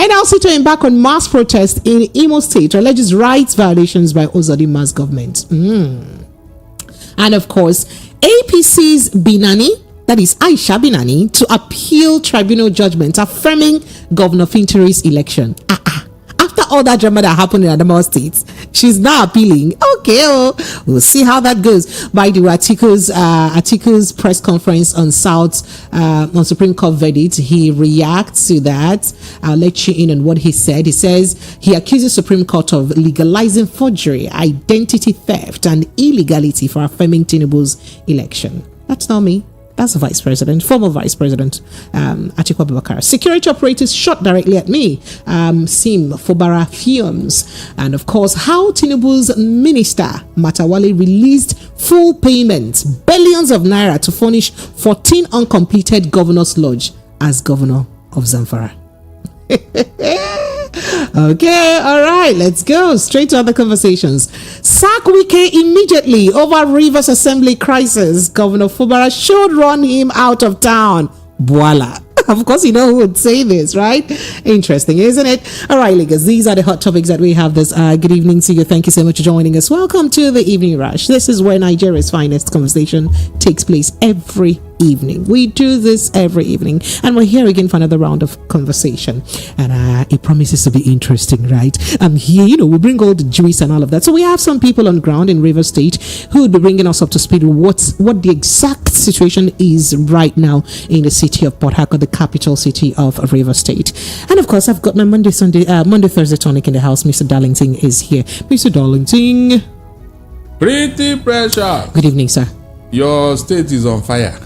NLC to embark on mass protest in Imo State alleges rights violations by Ozodima's government. And of course, APC's Binani, that is Aisha Binani, to appeal tribunal judgment affirming Governor Fintiri's election. After all that drama that happened in Adamawa State, she's now appealing. Okay, we'll see how that goes. By the way, Atiku's press conference on on Supreme Court verdict, he reacts to that. I'll let you in on what he said. He says he accuses Supreme Court of legalizing forgery, identity theft, and illegality for affirming Tinubu's election. That's not me. That's the Vice President, former Vice President Atiku Abubakar. Security operators shot directly at me. Sim Fobara fumes. And of course, how Tinubu's minister Matawale released full payments, billions of naira to furnish 14 uncompleted governor's lodge as governor of Zamfara. Okay, all right, let's go straight to other conversations. Sack Wike immediately over Rivers Assembly crisis. Governor Fubara should run him out of town. Voila. Of course, you know who would say this, right? Interesting, isn't it? All right, Lagos, these are the hot topics that we have this. Good evening to you. Thank you so much for joining us. Welcome to the Evening Rush. This is where Nigeria's finest conversation takes place every evening. We do this every evening, and we're here again for another round of conversation, and it promises to be interesting, right? I'm here, we bring all the juice and all of that. So we have some people on ground in Rivers State who will be bringing us up to speed with what the exact situation is right now in the city of Port Harcourt, the capital city of Rivers State. And of course, I've got my Monday, Thursday tonic in the house. Mr. Darlington is here. Mr. Darlington. Pretty pressure. Good evening, sir. Your state is on fire.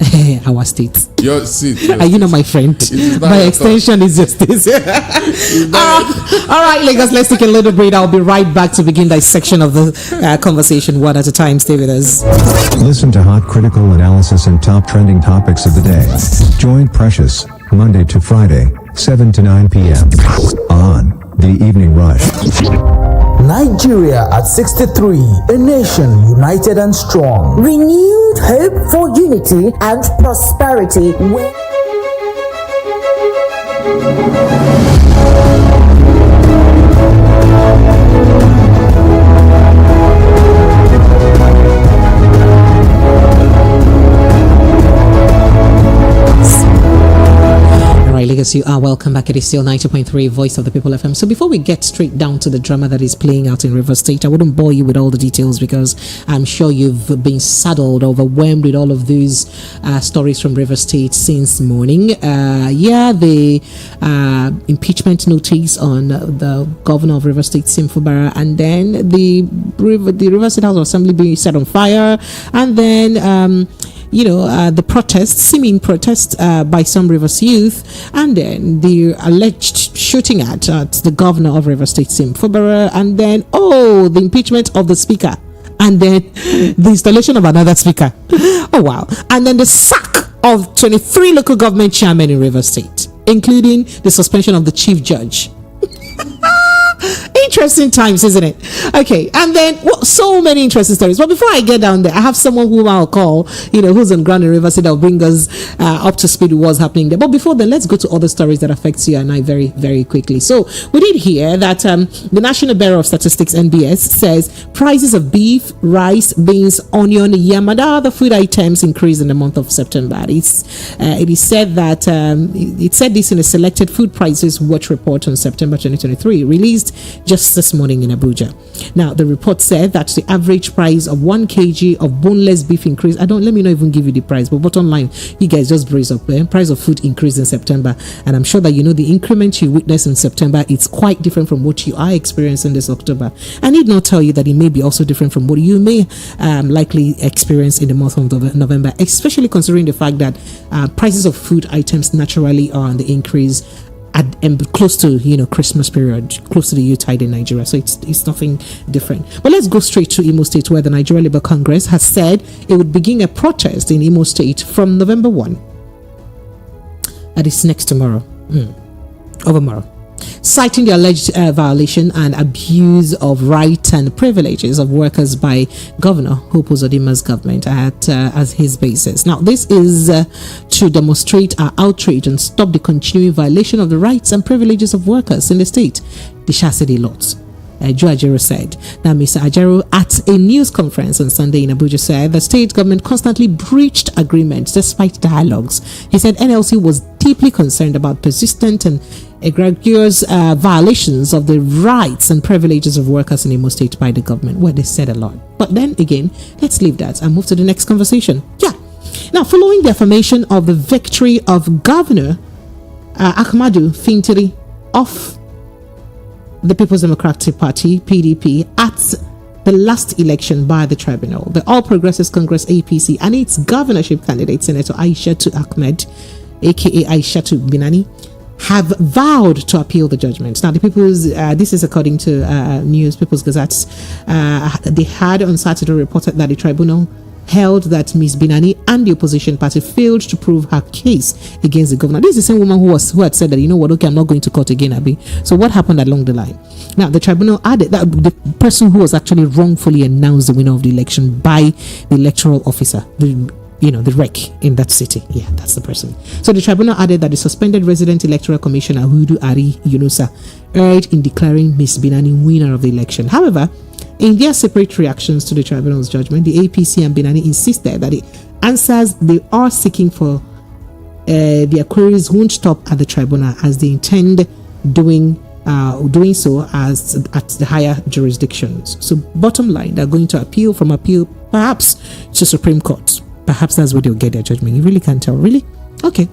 Our state. Your seat. Are you not my friend? My extension is just this. All right, Lagos, let's take a little break. I'll be right back to begin that section of the conversation one at a time. Stay with us. Listen to hot critical analysis and top trending topics of the day. Join Precious, Monday to Friday, 7 to 9 p.m. on The Evening Rush. Nigeria at 63, a nation united and strong. Renewed hope for unity and prosperity. Lagos, you are welcome back. It is still 90.3 Voice of the People FM. So before we get straight down to the drama that is playing out in Rivers State, I wouldn't bore you with all the details because I'm sure you've been saddled, overwhelmed with all of these stories from Rivers State since morning. The impeachment notice on the governor of Rivers State, Sim Fubara, and then the Rivers State House of Assembly being set on fire, and then the seeming protest by some Rivers youth, and then the alleged shooting at the governor of Rivers State, Sim Fubara, and then, the impeachment of the speaker, and then the installation of another speaker. Oh, wow. And then the sack of 23 local government chairmen in Rivers State, including the suspension of the chief judge. Interesting times, isn't it? Okay, and then so many interesting stories. But before I get down there, I have someone who I'll call, who's on ground in Rivers State, that'll bring us up to speed with what's happening there. But before then, let's go to other stories that affect you and I very, very quickly. So we did hear that the National Bureau of Statistics (NBS) says prices of beef, rice, beans, onion, yam, and other food items increased in the month of September. It is said that it said this in a selected food prices watch report on September 2023, released just this morning in Abuja. Now, the report said that the average price of 1 kg of boneless beef increased. Let me not even give you the price, but bottom line, you guys just brace up. Price of food increased in September, and I'm sure that the increment you witnessed in September, it's quite different from what you are experiencing this October. I need not tell you that it may be also different from what you may likely experience in the month of November, especially considering the fact that prices of food items naturally are on the increase close to Christmas period, close to the Yuletide in Nigeria, so it's nothing different. But let's go straight to Imo State, where the Nigeria Labour Congress has said it would begin a protest in Imo State from November 1. That is next tomorrow, tomorrow. citing the alleged violation and abuse of rights and privileges of workers by Governor Hope Uzodinma's government as his basis. Now, this is to demonstrate our outrage and stop the continuing violation of the rights and privileges of workers in the state. The Sha said a lot. Joe Ajero said. Now, Mr. Ajero, at a news conference on Sunday in Abuja, said the state government constantly breached agreements despite dialogues. He said NLC was deeply concerned about persistent and egregious violations of the rights and privileges of workers in Imo State by the government. Well, they said a lot. But then again, let's leave that and move to the next conversation. Yeah. Now, following the affirmation of the victory of Governor Ahmadu Fintiri of the People's Democratic Party, PDP, at the last election by the tribunal, the All Progressives Congress, APC, and its governorship candidate, Senator Aishatu Ahmed, aka Aishatu Binani, have vowed to appeal the judgment. Now, the People's, this is according to News People's Gazette, they had on Saturday reported that the tribunal held that Ms. Binani and the opposition party failed to prove her case against the governor. This is the same woman who had said that, you know what, okay, I'm not going to court again, Abi. So what happened along the line? Now, the tribunal added that the person who was actually wrongfully announced the winner of the election by the electoral officer, the REC in that city. Yeah, that's the person. So the tribunal added that the suspended resident electoral commissioner, Hudu Ari Yunusa, erred in declaring Ms. Binani winner of the election. However, in their separate reactions to the tribunal's judgment, the APC and Binani insisted that the answers they are seeking for their queries won't stop at the tribunal, as they intend doing so as at the higher jurisdictions. So bottom line, they're going to appeal perhaps to Supreme Court. Perhaps that's where they'll get their judgment. You really can't tell. Really? Okay.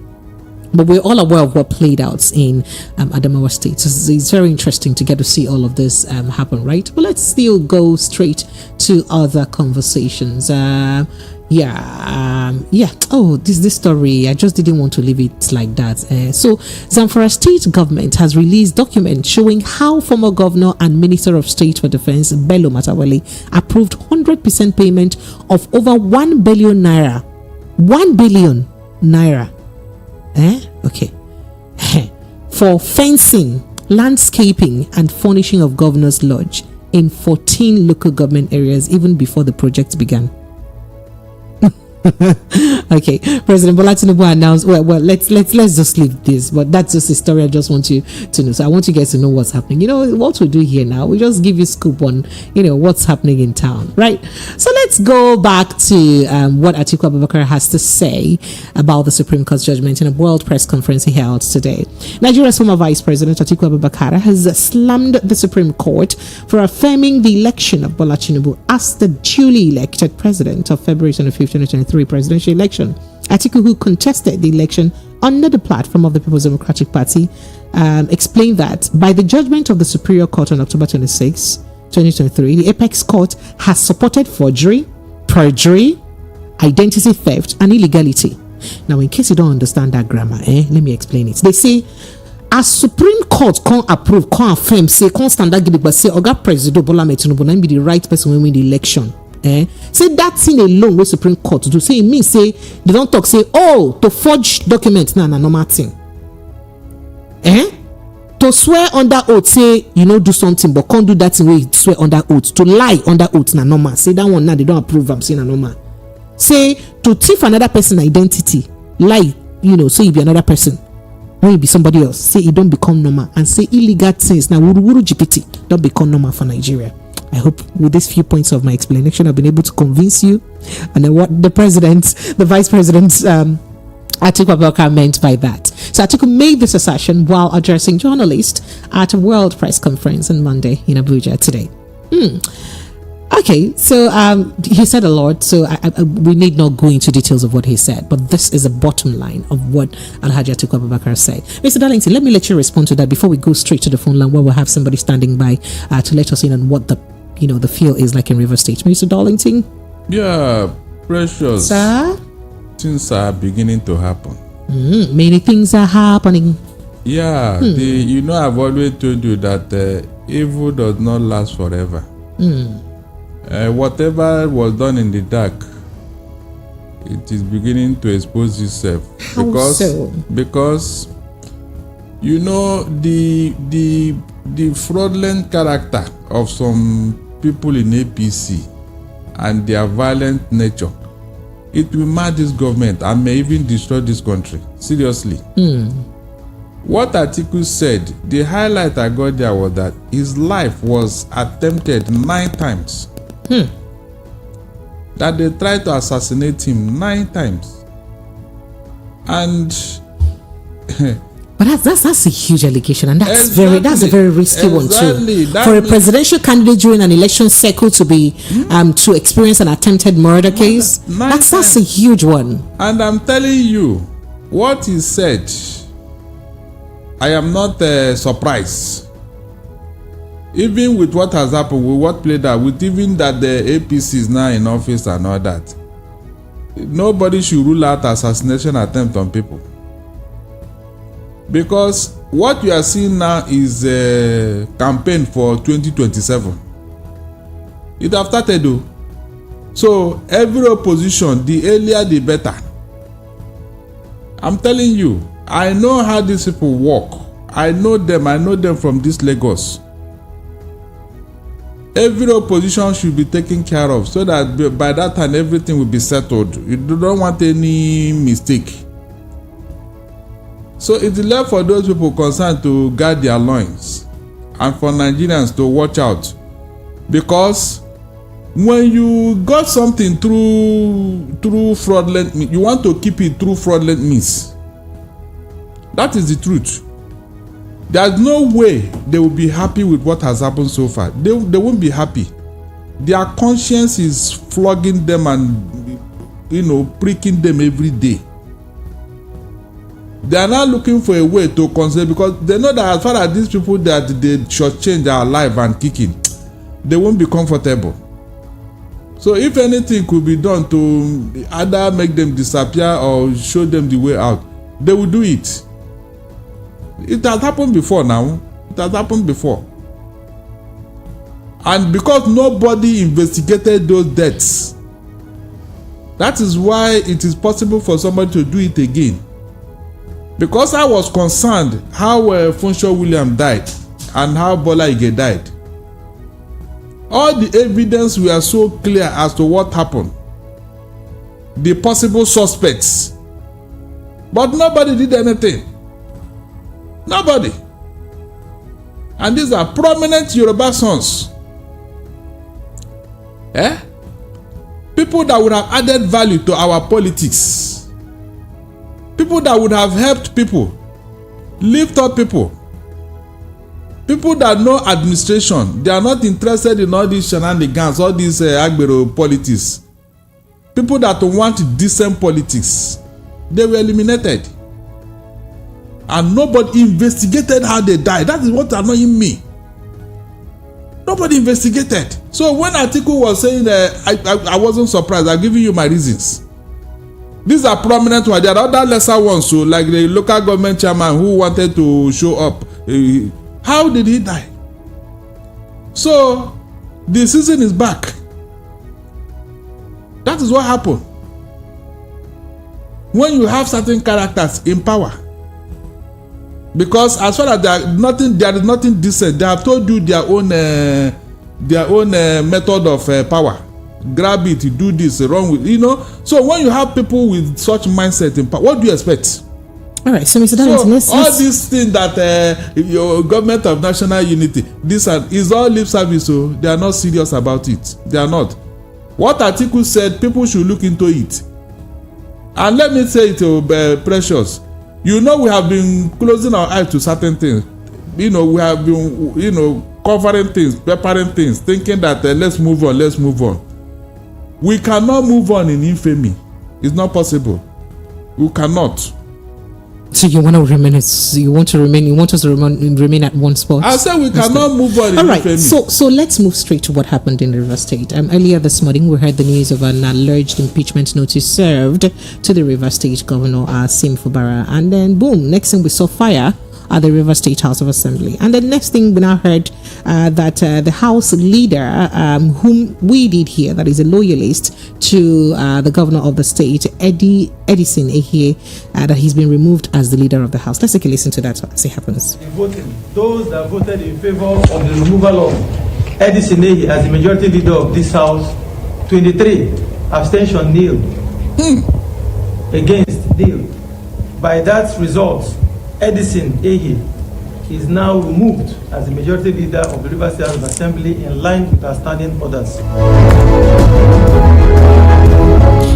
But we're all aware of what played out in Adamawa State. So it's very interesting to get to see all of this happen, right? But let's still go straight to other conversations. Oh, this story, I just didn't want to leave it like that. So Zamfara State government has released documents showing how former governor and Minister of State for Defense Bello Matawale approved 100% payment of over 1 billion naira. 1 billion naira. Okay. For fencing, landscaping, and furnishing of Governor's Lodge in 14 local government areas even before the project began. Okay, President Bola Tinubu announced. Well, let's just leave this. But that's just a story I just want you to know. So I want you guys to know what's happening. You know what we do here now? We just give you scoop on what's happening in town, right? So let's go back to what Atiku Abubakar has to say about the Supreme Court's judgment in a World Press Conference he held today. Nigeria's former Vice President Atiku Abubakar has slammed the Supreme Court for affirming the election of Bola Tinubu as the duly elected president of February 25, 2023 presidential election. Atiku, who contested the election under the platform of the People's Democratic Party, explained that by the judgment of the Superior Court on October 26, 2023, the Apex Court has supported forgery, perjury, identity theft, and illegality. Now, in case you don't understand that grammar, let me explain it. They say, as Supreme Court can't approve, can't affirm, say, can't stand that, but say, Oga President Bola Tinubu now be the right person when win the election. Say that thing alone with Supreme Court to do. Say it means say they don't talk. Say to forge documents na normal thing. To swear under oath, say do something but can't do that thing where you swear under oath. To lie under oath na normal. Say that one now they don't approve. I'm saying na normal. Say to thief another person identity, lie. Say you be another person when you be somebody else. Say it don't become normal, and say illegal things now. Wuru GPT don't become normal for Nigeria. I hope with these few points of my explanation, I've been able to convince you and then what the Vice President, Atiku Abubakar meant by that. So Atiku made this assertion while addressing journalists at a World Press Conference on Monday in Abuja today. Okay, so he said a lot, so we need not go into details of what he said, but this is the bottom line of what Alhaji Atiku Abubakar said. Mr. Darlington, let me let you respond to that before we go straight to the phone line where we'll have somebody standing by to let us in on what the feel is like in River State. Mr. Darlington? Yeah, precious. Sir? Things are beginning to happen. Many things are happening. Yeah, I've always told you that evil does not last forever. Whatever was done in the dark, it is beginning to expose itself. How so? Because You know, the fraudulent character of some people in APC and their violent nature, it will mad this government and may even destroy this country. Seriously. What Atiku said, the highlight I got there was that his life was attempted 9 times. That they tried to assassinate him 9 times. And but that's a huge allegation, and that's Exactly. that's a very risky one too. That For a means- presidential candidate during an election cycle to be to experience an attempted murder case, 9 that's a huge one. And I'm telling you, what he said, I am not surprised. Even with what has happened, with what played out, with even that the APC is now in office and all that, nobody should rule out assassination attempt on people. Because what you are seeing now is a campaign for 2027. It have started though. So every opposition, the earlier the better. I'm telling you, I know how these people work. I know them from this Lagos. Every opposition should be taken care of so that by that time everything will be settled. You don't want any mistake. So it's left for those people concerned to guard their loins and for Nigerians to watch out. Because when you got something through fraudulent means, you want to keep it through fraudulent means. That is the truth. There's no way they will be happy with what has happened so far. They won't be happy. Their conscience is flogging them and, pricking them every day. They are now looking for a way to consider, because they know that as far as these people that they shortchange are alive and kicking, they won't be comfortable. So if anything could be done to either make them disappear or show them the way out, they will do it. It has happened before now. It has happened before. And because nobody investigated those deaths, that is why it is possible for somebody to do it again. Because I was concerned how Funsho William died and how Bola Ige died. All the evidence were so clear as to what happened. The possible suspects. But nobody did anything. Nobody. And these are prominent Yoruba sons. People that would have added value to our politics. People that would have helped people. Lift up people. People that know administration. They are not interested in all these shenanigans, all these Agbero politics. People that want decent politics. They were eliminated. And nobody investigated how they died. That is what annoying me. Nobody investigated. So when Atiku was saying I wasn't surprised. I'm giving you my reasons. These are prominent ones. There are other lesser ones, so like the local government chairman who wanted to show up. How did he die? So the season is back. That is what happened. When you have certain characters in power. Because as far as there is nothing decent. They have told you their own method of power. Grab it, you do this, wrong with, So when you have people with such mindset in power, what do you expect? All right, so Mr. Darlington, all these things that your government of national unity, this is all lip service, so they are not serious about it. They are not. What Atiku said, people should look into it. And let me say it to Precious. We have been closing our eyes to certain things. We have been, covering things, preparing things, thinking that let's move on. We cannot move on in infamy. It's not possible. We cannot. So you want us to remain at one spot? I said we cannot move on in All right, infamy. so let's move straight to what happened in Rivers State. Earlier this morning, we heard the news of an alleged impeachment notice served to the Rivers State Governor, Sim Fubara. And then, boom, next thing we saw fire at the River State House of Assembly. And the next thing we now heard that the House leader, whom we did hear, that is a loyalist to the governor of the state, Edison Ehie, that he's been removed as the leader of the House. Let's take a listen to that as it happens. Those that voted in favor of the removal of Edison Ehie as the majority leader of this House, 23, abstention nil, against nil. By that result, Edison Ehie is now removed as the majority leader of the River State House of Assembly in line with our standing orders.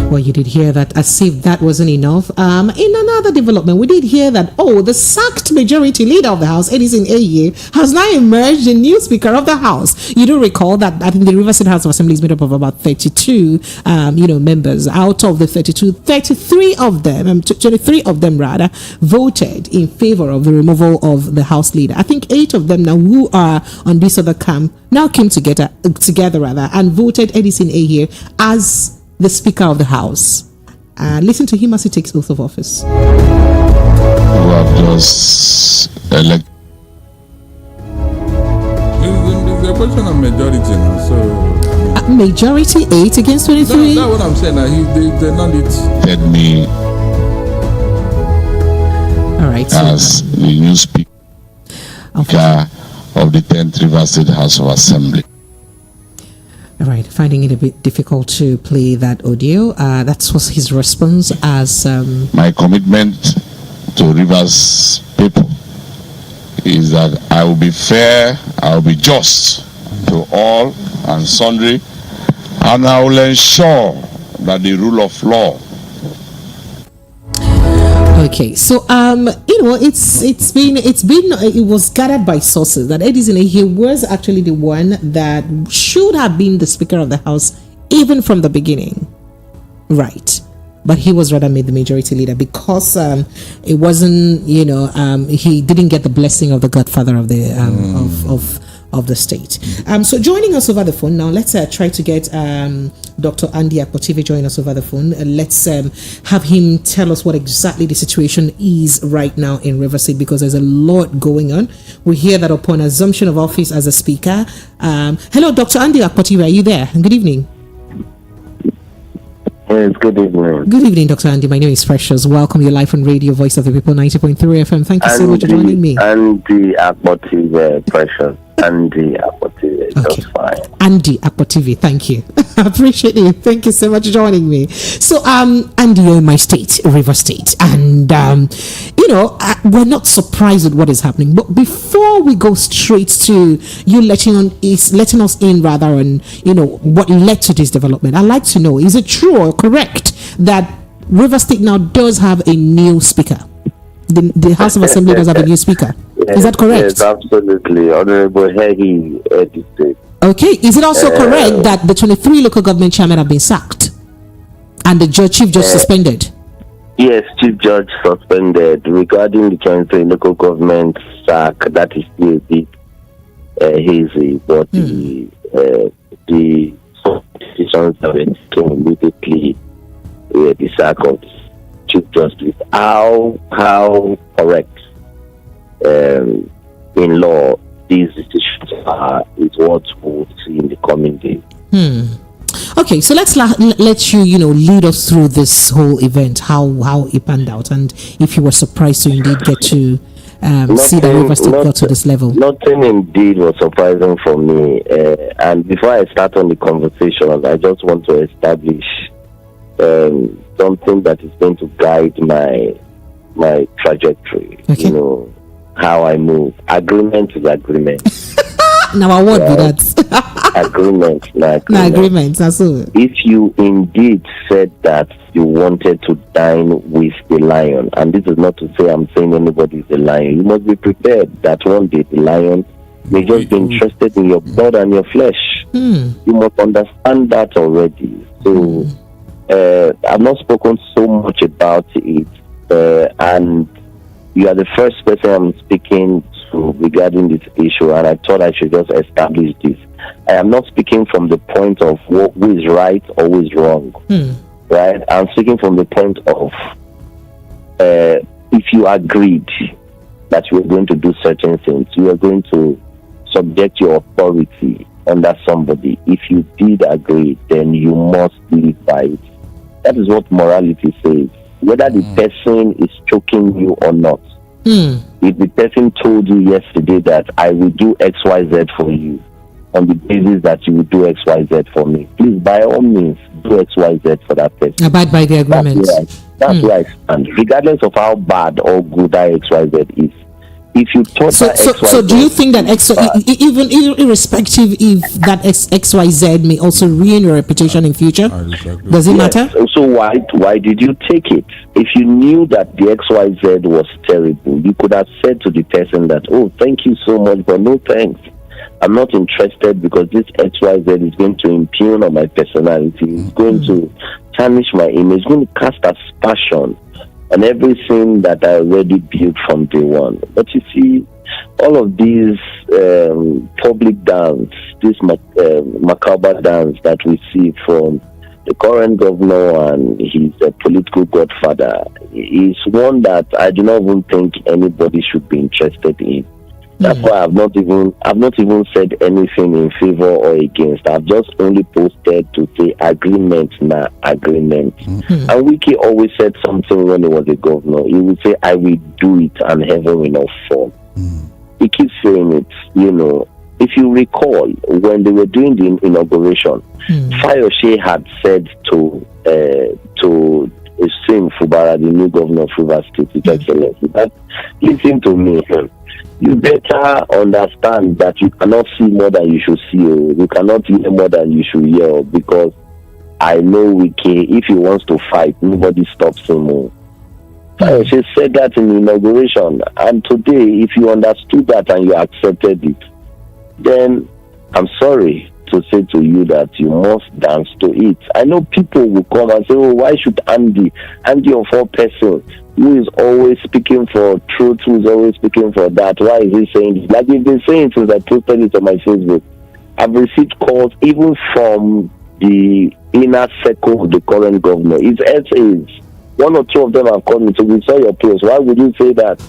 Well, you did hear that as if that wasn't enough. In another development, we did hear that, the sacked majority leader of the House, Edison Ehie, has now emerged the new Speaker of the House. You do recall that I think the River State House of Assembly is made up of about 32, members. Out of the 32, 33 of them, 23 of them rather, voted in favor of the removal of the House leader. I think 8 of them now who are on this other camp now came together and voted Edison Ehie as the Speaker of the House. Listen to him as he takes oath of office. Who have just elected. It's a question of majority now, so. Majority 8 against 23? That's what I'm saying. They're not it. Me All right. as the new Speaker of the 10th River State House of Assembly. All right, finding it a bit difficult to play that audio. That was his response as... My commitment to Rivers people is that I will be fair, I will be just to all and sundry, and I will ensure that the rule of law. Okay, so it was gathered by sources that Edison Ehie was actually the one that should have been the Speaker of the House even from the beginning, right? But he was rather made the majority leader because it wasn't, he didn't get the blessing of the godfather of the of the state. So joining us over the phone now, let's try to get Dr. Andy Akpotivi join us over the phone. Let's have him tell us what exactly the situation is right now in River State, because there's a lot going on. We hear that upon assumption of office as a speaker. Hello, Dr. Andy Akpotivi, are you there? Good evening. Yes, good evening. Good evening, Dr. Andy. My name is Precious. Welcome. You're live on radio, Voice of the People, 90.3 FM. Thank you so much for joining me. Andy Akpotivi, Precious. Andy Akpotivi, okay. Just fine. Andy Akpotivi, thank you. I appreciate it. Thank you so much for joining me. So, Andy, you're in my state, River State, and we're not surprised with what is happening. But before we go straight to you letting us in rather on what led to this development, I'd like to know: is it true or correct that River State now does have a new speaker? The House of Assembly does have a new speaker. Yes, is that correct? Yes, absolutely. Honorable Hegi Edison. Okay. Is it also correct that the 23 local government chairmen have been sacked and the chief judge suspended? Yes, Chief Judge suspended. Regarding the 23 local government sack, that is still a bit hazy, but the decisions that were taken immediately were the sack of Chief Justice. How correct in law these decisions are is what we'll see in the coming days. Okay, so let's let you lead us through this whole event, how it panned out, and if you were surprised to indeed get to see the River State got to this level. Nothing indeed was surprising for me. And before I start on the conversation, I just want to establish something that is going to guide my trajectory. Okay. How I move. Agreement is agreement. Now, I won't do that. Agreement. That's all. If you indeed said that you wanted to dine with the lion, and this is not to say I'm saying anybody is a lion, you must be prepared that one day the lion may just be interested in your blood and your flesh. You must understand that already. So I've not spoken so much about it, and you are the first person I'm speaking to regarding this issue, and I thought I should just establish this. I am not speaking from the point of who is right or who is wrong, right? I'm speaking from the point of if you agreed that you were going to do certain things. You were going to subject your authority under somebody. If you did agree, then you must live by it. That is what morality says. Whether the person is choking you or not. If the person told you yesterday that I will do XYZ for you on the basis that you will do XYZ for me, please, by all means, do XYZ for that person. Abide by the agreement. That's where I stand. Regardless of how bad or good that XYZ is. If you thought that XYZ... So do you think that even irrespective if that XYZ may also ruin your reputation in future? Does it matter? So why did you take it? If you knew that the XYZ was terrible, you could have said to the person that, oh, thank you so much, but no thanks. I'm not interested because this XYZ is going to impugn on my personality. It's going to tarnish my image. It's going to cast aspersion on everything that I already built from day one. But you see, all of these public dance, this macabre dance that we see from the current governor and his political godfather is one that I do not even think anybody should be interested in. That's why I've not even said anything in favor or against. I've just only posted to say agreement, agreement. And Wiki always said something when he was a governor. He would say, I will do it and heaven will not fall. He keeps saying it, you know. If you recall, when they were doing the inauguration, Fayose had said to Sim Fubara, the new governor of Rivers State, His Excellency, that listen to me. You better understand that you cannot see more than you should see. You cannot hear more than you should hear, because I know Wiki, if he wants to fight, nobody stops him. She said that in the inauguration, and today, if you understood that and you accepted it, then I'm sorry to say to you that you must dance to it. I know people will come and say, oh, why should Andy of all persons, who is always speaking for truth, who is always speaking for that, why is he saying this? Like he's been saying since I posted it on my Facebook. I've received calls even from the inner circle of the current governor. His essays, one or two of them have called me, so we saw your post. Why would you say that?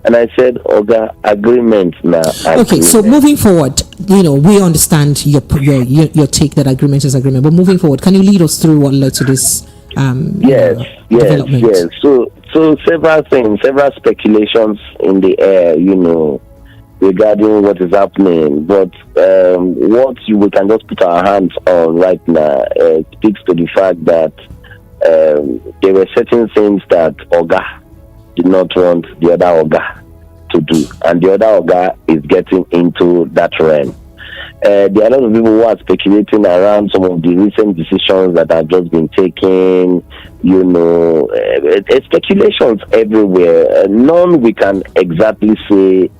And I said, Oga, agreement now. Okay, so moving forward, you know, we understand your take that agreement is agreement, but moving forward, can you lead us through what led to this development? Yes. So several things, several speculations in the air, you know, regarding what is happening. But what we can just put our hands on right now speaks to the fact that there were certain things that Oga did not want the other Oga to do, and the other Oga is getting into that realm. There are a lot of people who are speculating around some of the recent decisions that have just been taken, you know, speculations everywhere. None we can exactly say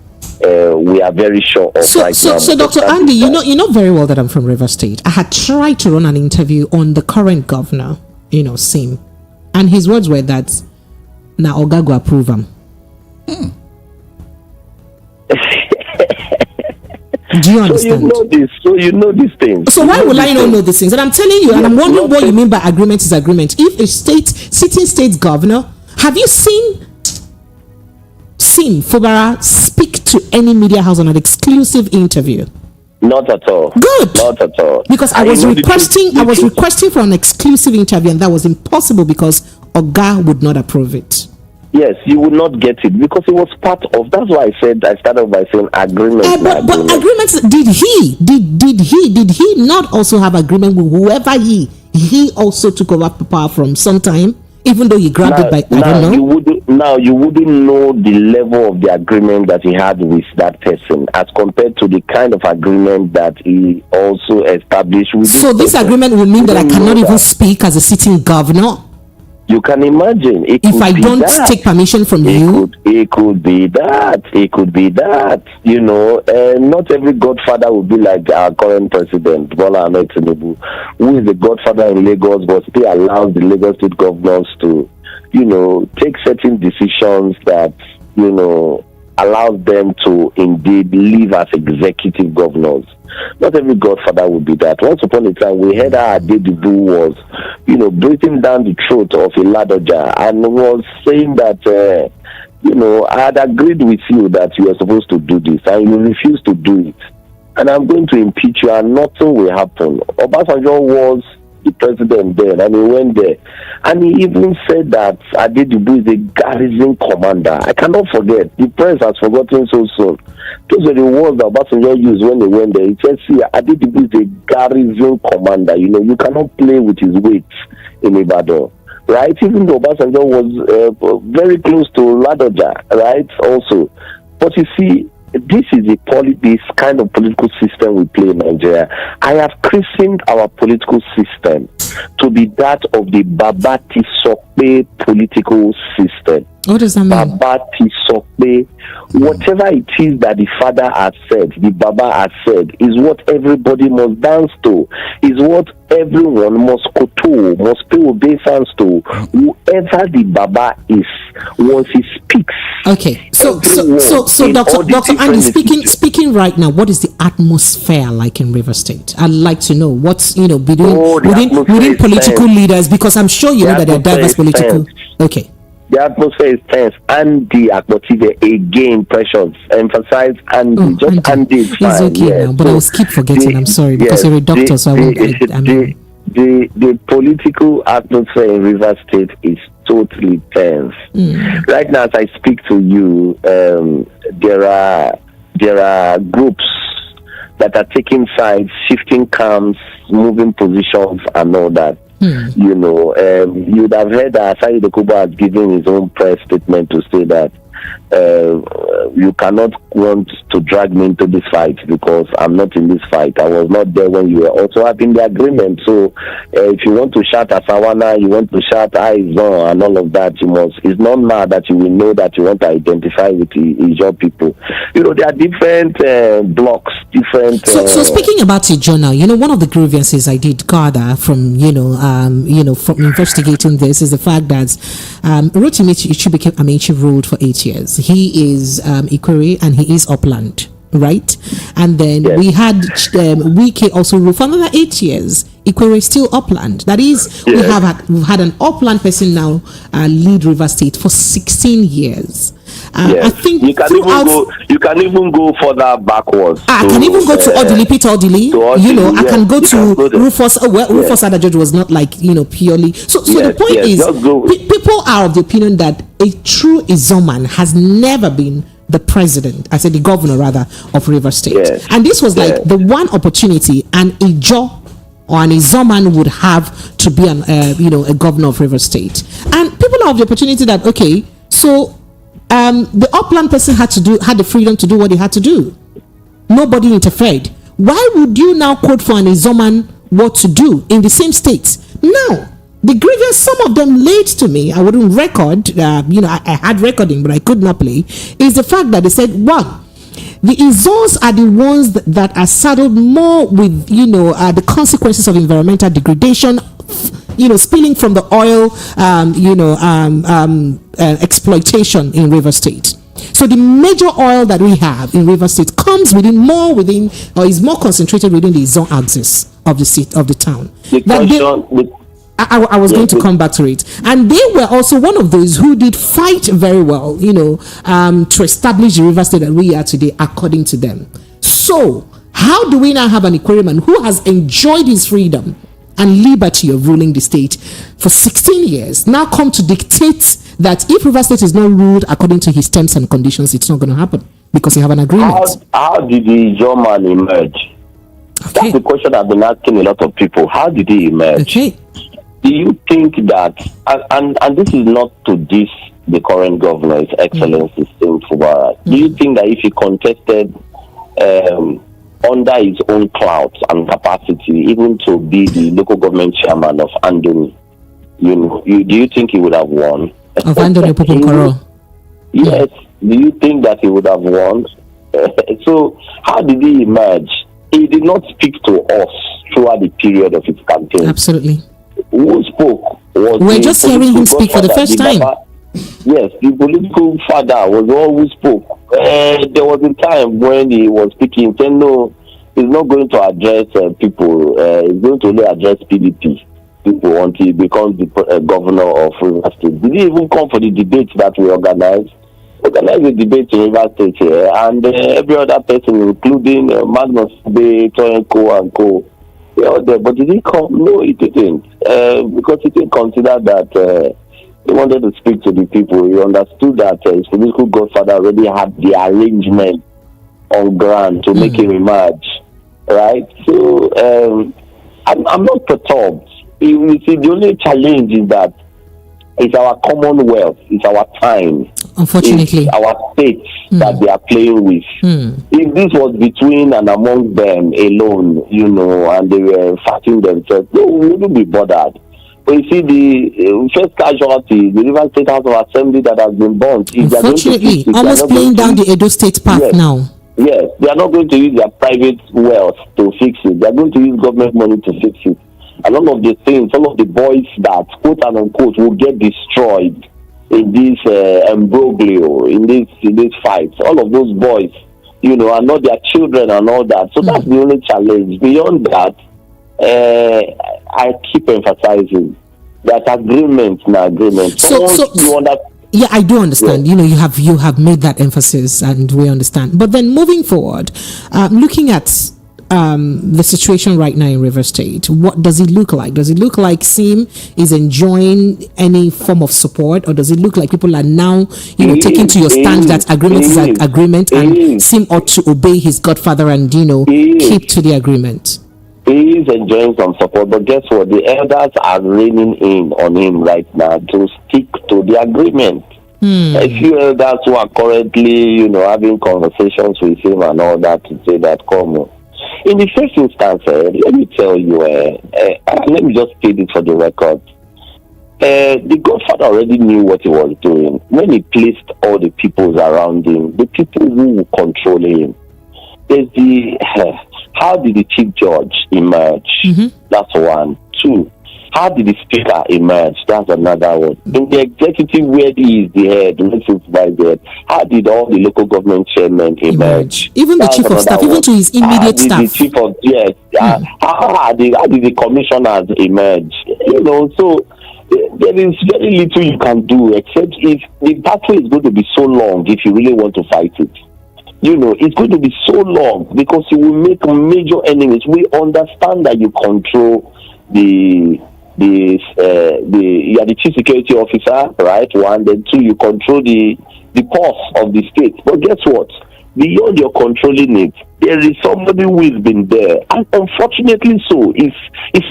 we are very sure of now. So Dr. Andy, you know very well that I'm from River State. I had tried to run an interview on the current governor, you know, Sim, and his words were that now Oga go approve him. Do you understand? So you know these things. So why will I not know these things? And I'm telling you, and I'm wondering what you mean by agreement is agreement. If a sitting state governor, have you seen Fubara speak to any media house on an exclusive interview? Not at all. Good. Not at all. Because I was requesting for an exclusive interview, and that was impossible because Oga would not approve it. Yes, you would not get it because it was part of. That's why I started by saying agreement. But agreements. Did he not also have agreement with whoever he also took over power from sometime, even though he grabbed it by I don't know. You wouldn't know the level of the agreement that he had with that person as compared to the kind of agreement that he also established with. So this agreement will mean that I cannot even speak as a sitting governor. You can imagine if I don't take permission from you. It could be that. You know, not every godfather will be like our current president, Bola Ahmed Tinubu, who is the godfather in Lagos, but still allows the Lagos state governors to, you know, take certain decisions that, you know, allows them to indeed live as executive governors. Not every godfather would be that. Once upon a time, we heard how Tinubu was, you know, breathing down the throat of a Ladoja and was saying that I had agreed with you that you are supposed to do this, and you refused to do it. And I'm going to impeach you, and nothing will happen. Obasanjo was the president then, and he went there. And he even said that Atiku is a garrison commander. I cannot forget. The press has forgotten so soon. Those are the words that Obasanjo used when he went there. He said, see, Atiku is a garrison commander. You cannot play with his weight in Ibadan. Right? Even though Obasanjo was very close to Ladoja, right? Also. But you see, this is this kind of political system we play in Nigeria. I have christened our political system to be that of the Baba Tisope political system. What does that mean? Baba Tisope. Whatever it is that the father has said, the Baba has said, is what everybody must dance to, is what everyone must koto, must pay obeisance to. Whoever the Baba is, once he speaks. Okay, so Dr. Andy, speaking right now, what is the atmosphere like in River State? I'd like to know what's within political leaders, because I'm sure you know that there are diverse political. Okay. The atmosphere is tense. Andy Akpotive again, Precious, emphasize Andy. Andy is fine. It's okay now, but I will keep forgetting. I'm sorry, because you're a doctor, so I won't. The political atmosphere in River State is totally tense. Right now, as I speak to you, there are groups that are taking sides, shifting camps, moving positions, and all that. You would have heard that Asai Dokubo has given his own press statement to say that you cannot want to drag me into this fight because I'm not in this fight. I was not there when you were also having the agreement. So if you want to shout Asawana, you want to shout Aizon and all of that, you must. It's not now that you will know that you want to identify with your people. There are different blocks, different. So speaking about Ijeoma, one of the grievances I did gather from from investigating this is the fact that Rotimi Ichibuike ruled for 8 years. He is Ikwere and he is Upland, right? And then we had Wike also ruled for another 8 years. Ikwere is still Upland. That is, we've had an Upland person now lead River State for 16 years. I think you can even go further backwards. I can even go to Odili, Peter Odili. I can go to Rufus. Rufus Adajudge was not purely. So the point is, people are of the opinion that a true Izoman has never been the president, I said the governor rather, of River State. And this was like the one opportunity an Ijo or an Izoman would have to be a governor of River State. And people are of the opportunity that, okay, so the Upland person had the freedom to do what he had to do. Nobody interfered. Why would you now quote for an Izoman what to do in the same state? Now, the grievance some of them laid to me, I wouldn't record, I had recording, but I could not play, is the fact that they said, one, the Izons are the ones that are saddled more with, the consequences of environmental degradation, spilling from the oil, exploitation in River State. So the major oil that we have in River State comes is more concentrated within the zone axis of the town. I was going to come back to it. And they were also one of those who did fight very well, to establish the River State that we are today, according to them. So how do we now have an Ikwereman who has enjoyed his freedom and liberty of ruling the state for 16 years now come to dictate that if River State is not ruled according to his terms and conditions, it's not going to happen because you have an agreement? How did the Ijeoma emerge? Okay. That's the question I've been asking a lot of people. How did he emerge? Okay. Do you think that, and this is not to diss the current governor, His Excellency Fubara, do you think that if he contested under his own clout and capacity, even to be the local government chairman of Andoni, do you think he would have won? Of Andoni Popokoro? Yes. Do you think that he would have won? So, how did he emerge? He did not speak to us throughout the period of his campaign. Absolutely. Who spoke was we're just hearing him speak for the first time. Yes, the political father was the one who spoke. There was a time when he was speaking, saying no, he's not going to address people. He's going to only address PDP people until he becomes the governor of River State. Did he even come for the debates that we organized? organize a debate in River State here, and every other person, including Magnus Bay, Toyenko, and Co. They all there. But did he come? No, he didn't. Because he didn't consider that he wanted to speak to the people. He understood that his political godfather already had the arrangement on ground to make him emerge. Right? So, I'm not perturbed. You see, the only challenge is that it's our commonwealth, it's our time, unfortunately, it's our states that they are playing with. If this was between and among them alone, and they were fighting themselves, no, we wouldn't be bothered. But you see, the first casualty, the River State House of Assembly that has been burnt, unfortunately, almost playing down the Edo State path now. Yes, they are not going to use their private wealth to fix it. They are going to use government money to fix it. And all of the things, all of the boys that, quote and unquote, will get destroyed in this imbroglio, in this fight, all of those boys, and not their children and all that. So that's the only challenge. Beyond that, I keep emphasizing that agreement. Yeah, I do understand. Yes. You have made that emphasis, and we understand. But then moving forward, looking at the situation right now in River State, what does it look like? Does it look like SIM is enjoying any form of support, or does it look like people are now, taking to your stand that agreement is an agreement, and SIM ought to obey his godfather and keep to the agreement? He is enjoying some support, but guess what? The elders are reining in on him right now to stick to the agreement. A few elders who are currently, having conversations with him and all that to say that, come on. In the first instance, let me tell you, let me just state it for the record. The godfather already knew what he was doing when he placed all the peoples around him, the people who will control him. There's how did the chief judge emerge? That's one. Two, how did the speaker emerge? That's another one. In the executive, where he is the head, how did all the local government chairmen emerge? Even the chief of staff, even to his immediate staff. The chief of, how did the commissioners emerge? So there is very little you can do, except if the pathway is going to be so long if you really want to fight it. It's going to be so long because you will make major enemies. We understand that you control you are the chief security officer, right? One, then two, you control the pulse of the state. But guess what? Beyond your controlling it, there is somebody who has been there, and unfortunately, so it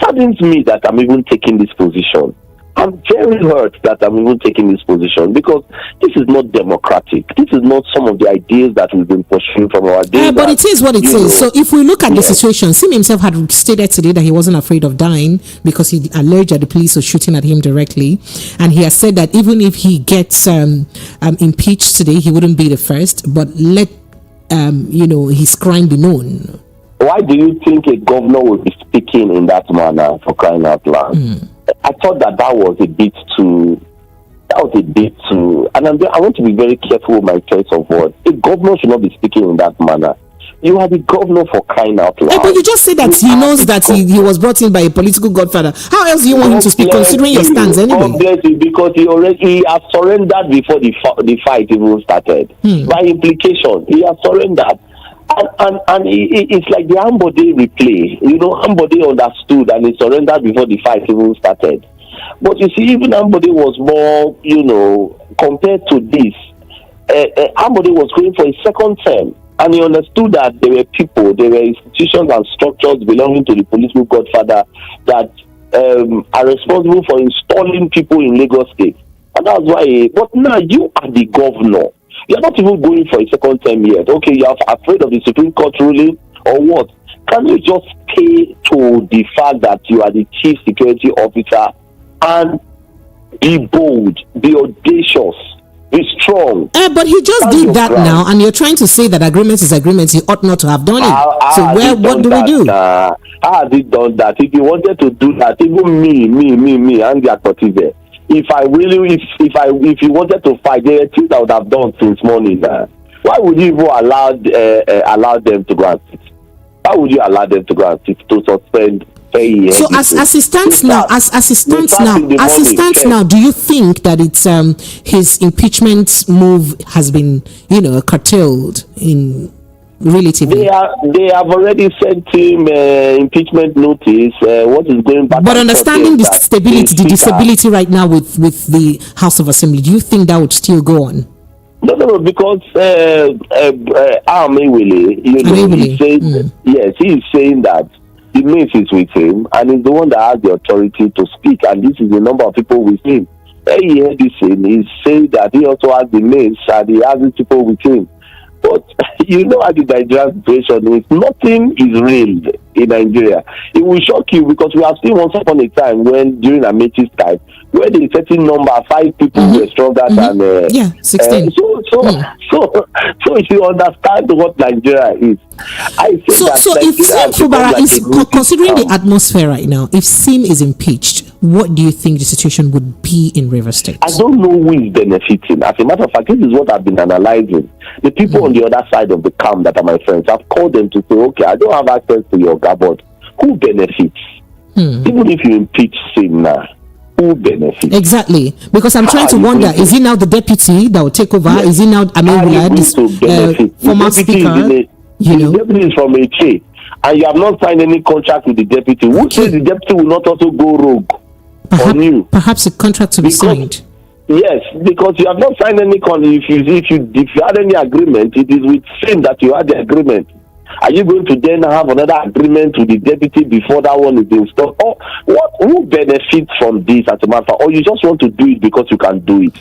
saddens me that I'm even taking this position. I'm very hurt that I'm even taking this position because this is not democratic. This is not some of the ideas that we've been pursuing from our days. But it is what it is. So if we look at the situation, Sim himself had stated today that he wasn't afraid of dying because he alleged that the police were shooting at him directly. And he has said that even if he gets impeached today, he wouldn't be the first, but let his crime be known. Why do you think a governor would be speaking in that manner, for crying out loud? I thought that was a bit too, and I want to be very careful with my choice of words. A governor should not be speaking in that manner. You are the governor, for crying out loud. But you just said that he knows that he was brought in by a political godfather. How else do you want him to speak, considering your stance anyway? God bless you, because he has surrendered before the fight even started. By implication, he has surrendered. And it's like the Ambode replay. Ambode understood and he surrendered before the fight even started. But you see, even Ambode was more, compared to this, Ambode was going for a second term. And he understood that there were people, there were institutions and structures belonging to the political godfather that are responsible for installing people in Lagos State. And that's why, but now you are the governor. You're not even going for a second term yet. Okay, you're afraid of the Supreme Court ruling or what? Can you just pay to the fact that you are the chief security officer and be bold, be audacious, be strong? But he just did that now, and you're trying to say that agreement is agreement. He ought not to have done it. So what do we do? How has he done that? If he wanted to do that, even me, and the Akotive, if he wanted to fight, there are things that would have done since morning. Why would you even allow them to go and sit? Why would you allow them to go and sit to suspend So as it stands now, do you think that it's his impeachment move has been, curtailed in relatively? They have already sent him impeachment notice. What is going back? But understanding the stability, the disability right now with the House of Assembly, do you think that would still go on? No, because he's saying, yes, he is saying that the mace is with him, and he's the one that has the authority to speak, and this is the number of people with him. He heard this thing, he's saying that he also has the mace, and he has the people with him. But how the Nigerian situation is, nothing is real in Nigeria. It will shock you, because we have seen once upon a time when during Amechi's time, where the certain number 5 people were stronger than 16. So if you understand what Nigeria is, I say so if Sim Fubara is considering the atmosphere right now, if Sim is impeached, what do you think the situation would be in Rivers State? I don't know who is benefiting. As a matter of fact, this is what I've been analyzing. The people on the other side of the camp that are my friends, I've called them to say, okay, I don't have access to your gabot. Who benefits? Even if you impeach Sim now, who benefits? Exactly. Because I'm trying to wonder, is he now the deputy that will take over? Yes. Is he now, former speaker? The deputy is from HA, and you have not signed any contract with the deputy. Who says the deputy will not also go rogue on you? Perhaps a contract to be signed. Yes, because you have not signed any contract. If you had any agreement, it is with Sim that you had the agreement. Are you going to then have another agreement with the deputy before that one is installed? Or who benefits from this as a matter? Or you just want to do it because you can do it?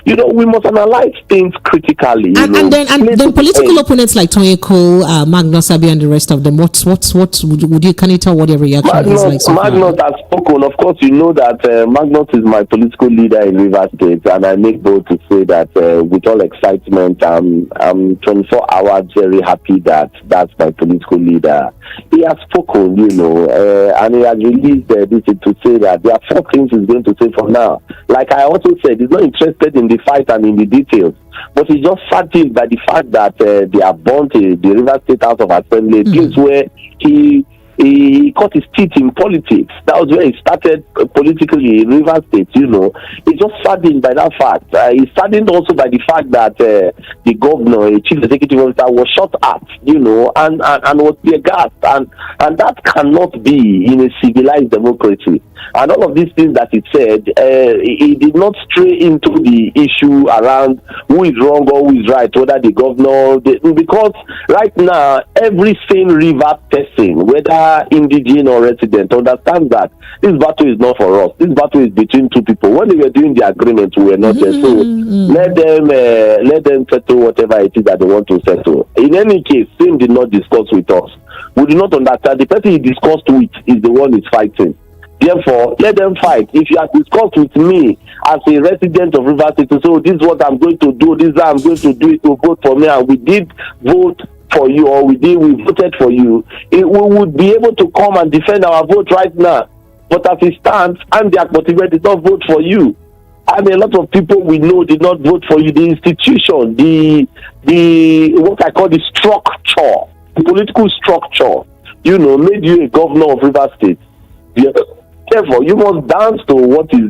We must analyze things critically. And then political opponents like Tony Cole, Magnus Abi, and the rest of them. Can you tell what their reaction is like? Magnus has spoken. Of course, you know that Magnus is my political leader in Rivers State, and I make bold to say that with all excitement, I'm 24 hours very happy that that's my political leader. He has spoken, and he has released this to say that there are 4 things he's going to say for now. Like I also said, he's not interested in the fight and in the details, but he's just saddened by the fact that they have burnt the Rivers State House of Assembly, a place where he cut his teeth in politics. That was where he started politically in Rivers State, He's just saddened by that fact. He's saddened also by the fact that the governor, a chief executive officer, was shot at, and was tear gassed. And that cannot be in a civilized democracy. And all of these things that he said, he did not stray into the issue around who is wrong or who is right, whether the governor, because right now, every sane Rivers person, whether indigenous or resident, understands that this battle is not for us. This battle is between 2 people. When they were doing the agreement, we were not there. So let them settle whatever it is that they want to settle. In any case, Sim did not discuss with us. We do not understand. The person he discussed with is the one he's fighting. Therefore, let them fight. If you have discussed with me as a resident of Rivers State, so this is what I'm going to do, this is how I'm going to do it, to vote for me, and we did vote for you, or we voted for you, we would be able to come and defend our vote right now. But as it stands, and the Akpotibe did not vote for you. And a lot of people we know did not vote for you. The institution, the what I call the structure, the political structure, made you a governor of Rivers State. Therefore, you must dance to whatever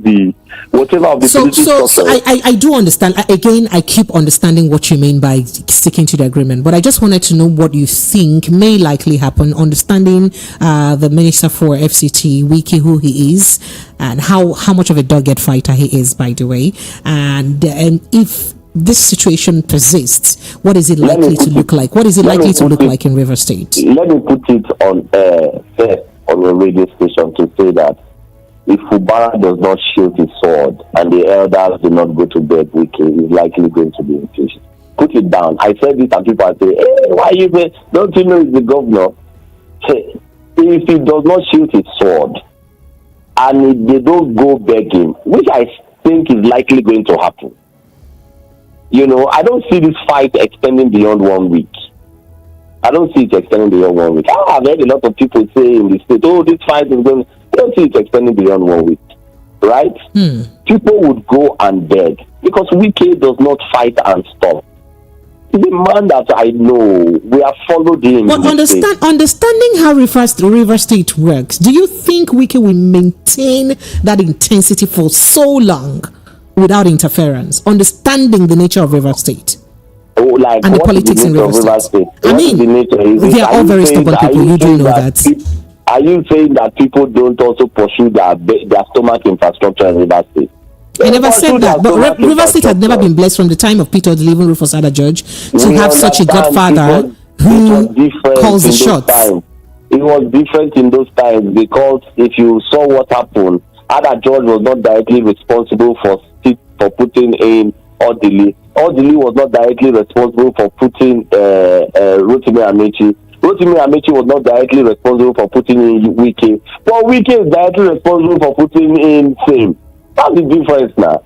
of the political structure. So I do understand. Again, I keep understanding what you mean by sticking to the agreement. But I just wanted to know what you think may likely happen, understanding the Minister for FCT, Wiki, who he is, and how much of a dogged fighter he is, by the way. And if this situation persists, what is it likely to look like? What is it likely to look like in Rivers State? Let me put it on a radio station to say that if Fubara does not shield his sword and the elders do not go to bed, Wiki is likely going to be impeached. Put it down. I said this and people say, hey, why you don't you know it's the governor? If he does not shield his sword and they don't go begging, which I think is likely going to happen, I don't see this fight extending beyond 1 week. I don't see it extending beyond 1 week. I've heard a lot of people say in the state, this fight is going. I don't see it extending beyond 1 week. Right? People would go and beg because Wike does not fight and stop. the man that I know. We have followed him. But understanding how River State works, do you think Wike will maintain that intensity for so long without interference? Understanding the nature of River State. Like, and the politics in River State. I mean, they are all very stubborn people. You do know that. Are you saying that people don't also pursue their stomach infrastructure in River State? I never said that, but River State had never been blessed from the time of Peter Odili, Rufus Ada Judge, to have such a godfather who calls the shots. It was different in those times because if you saw what happened, Ada Judge was not directly responsible for putting in Odili. Odili was not directly responsible for putting Rotimi Amechi. Rotimi Amechi was not directly responsible for putting in Wike. But Wike is directly responsible for putting in Same. That's the difference now.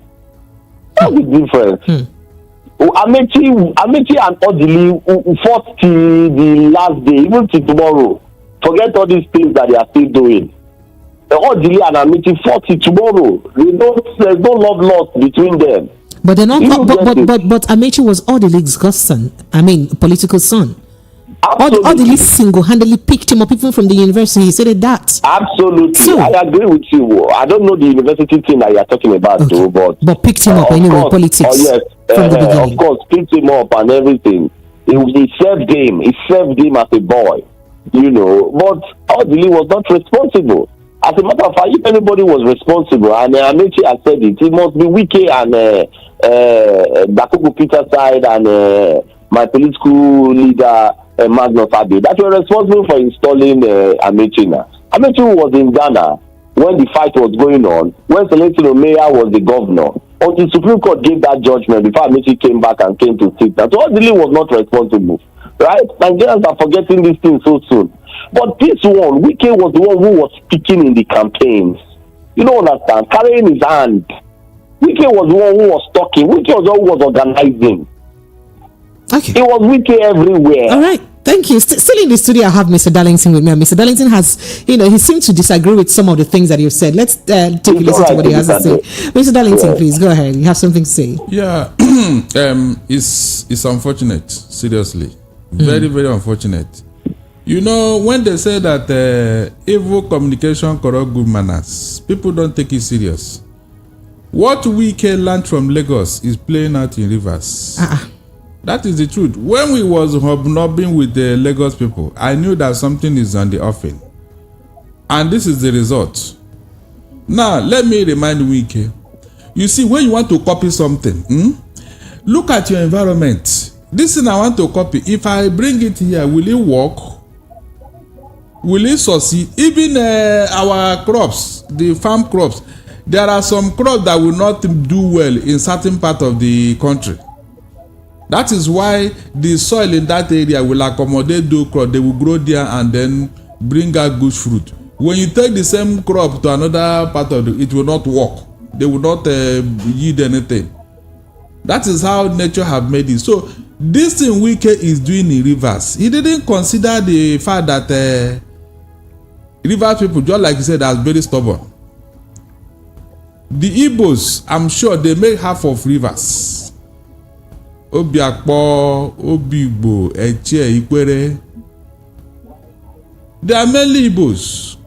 That's the difference. Amechi and Odili fought till the last day, even till tomorrow. Forget all these things that they are still doing. Odili and Amechi fought till tomorrow. There's no love lost between them. But they're not. But Amechi was Odili's godson. I mean, political son. Odili single-handedly picked him up even from the university. He said that. Absolutely, so, I agree with you. I don't know the university thing that you are talking about, okay. Too, but picked him up anyway. Course, politics. Yes, from the beginning. Of course, picked him up and everything. He served him. He served him as a boy, But Odili was not responsible. As a matter of fact, if anybody was responsible, and Amechi has said it must be Wike and Dakuku Peter side and my political leader Magnus Abe that were responsible for installing Amechi. Amechi was in Ghana when the fight was going on, when Celestino Meya was the governor, until the Supreme Court gave that judgment before Amechi came back and came to sit down. So Odili was not responsible, right? Nigerians are forgetting these things so soon. But this one, Wike was the one who was speaking in the campaigns. You don't understand, carrying his hand. Wike was the one who was talking. Wike was the one who was organizing. Okay. It was Wike everywhere. All right. Thank you. Still in the studio, I have Mr. Darlington with me. Mr. Darlington has, he seems to disagree with some of the things that you've said. Let's take a listen to what he has to say. Mr. Darlington, please go ahead. You have something to say. Yeah, it's unfortunate. Seriously, very, very unfortunate. When they say that evil communication corrupt good manners, people don't take it serious. What Wike learned from Lagos is playing out in Rivers. That is the truth. When we was hobnobbing with the Lagos people, I knew that something is on the offing. And this is the result. Now, let me remind Wike. You see, when you want to copy something, look at your environment. This thing I want to copy, if I bring it here, will it work? Will it succeed? Even our crops, the farm crops, there are some crops that will not do well in certain part of the country. That is why the soil in that area will accommodate those crops. They will grow there and then bring out good fruit. When you take the same crop to another part of it will not work. They will not yield anything. That is how nature have made it. So this thing Wike is doing in Rivers, he didn't consider the fact that Rivers people, just like he said, are very stubborn. The Igbos, I'm sure they make half of Rivers. Obiakpo, Obigbo, Eche, Ikwere. They are mainly Igbos.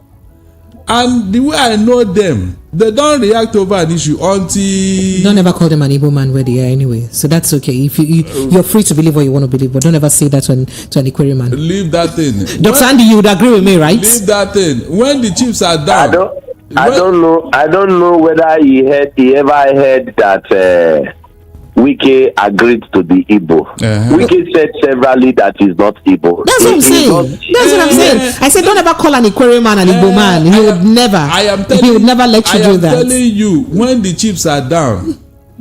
And the way I know them, they don't react over an issue until... Don't ever call them an Igbo man where they are anyway. So that's okay. If you're free to believe what you want to believe, but don't ever say that to an Ikwere man. Leave that thing. Dr. Andy, you would agree with me, right? Leave that thing. When the chiefs are down... I don't know whether he ever heard that... Wike agreed to the Igbo. Wike said severally that he's not Igbo. That's what I'm saying. That's what I'm saying. I said, don't ever call an Ikwere man an Igbo man. He would never. He would never let you do that. I am telling you, when the chiefs are down,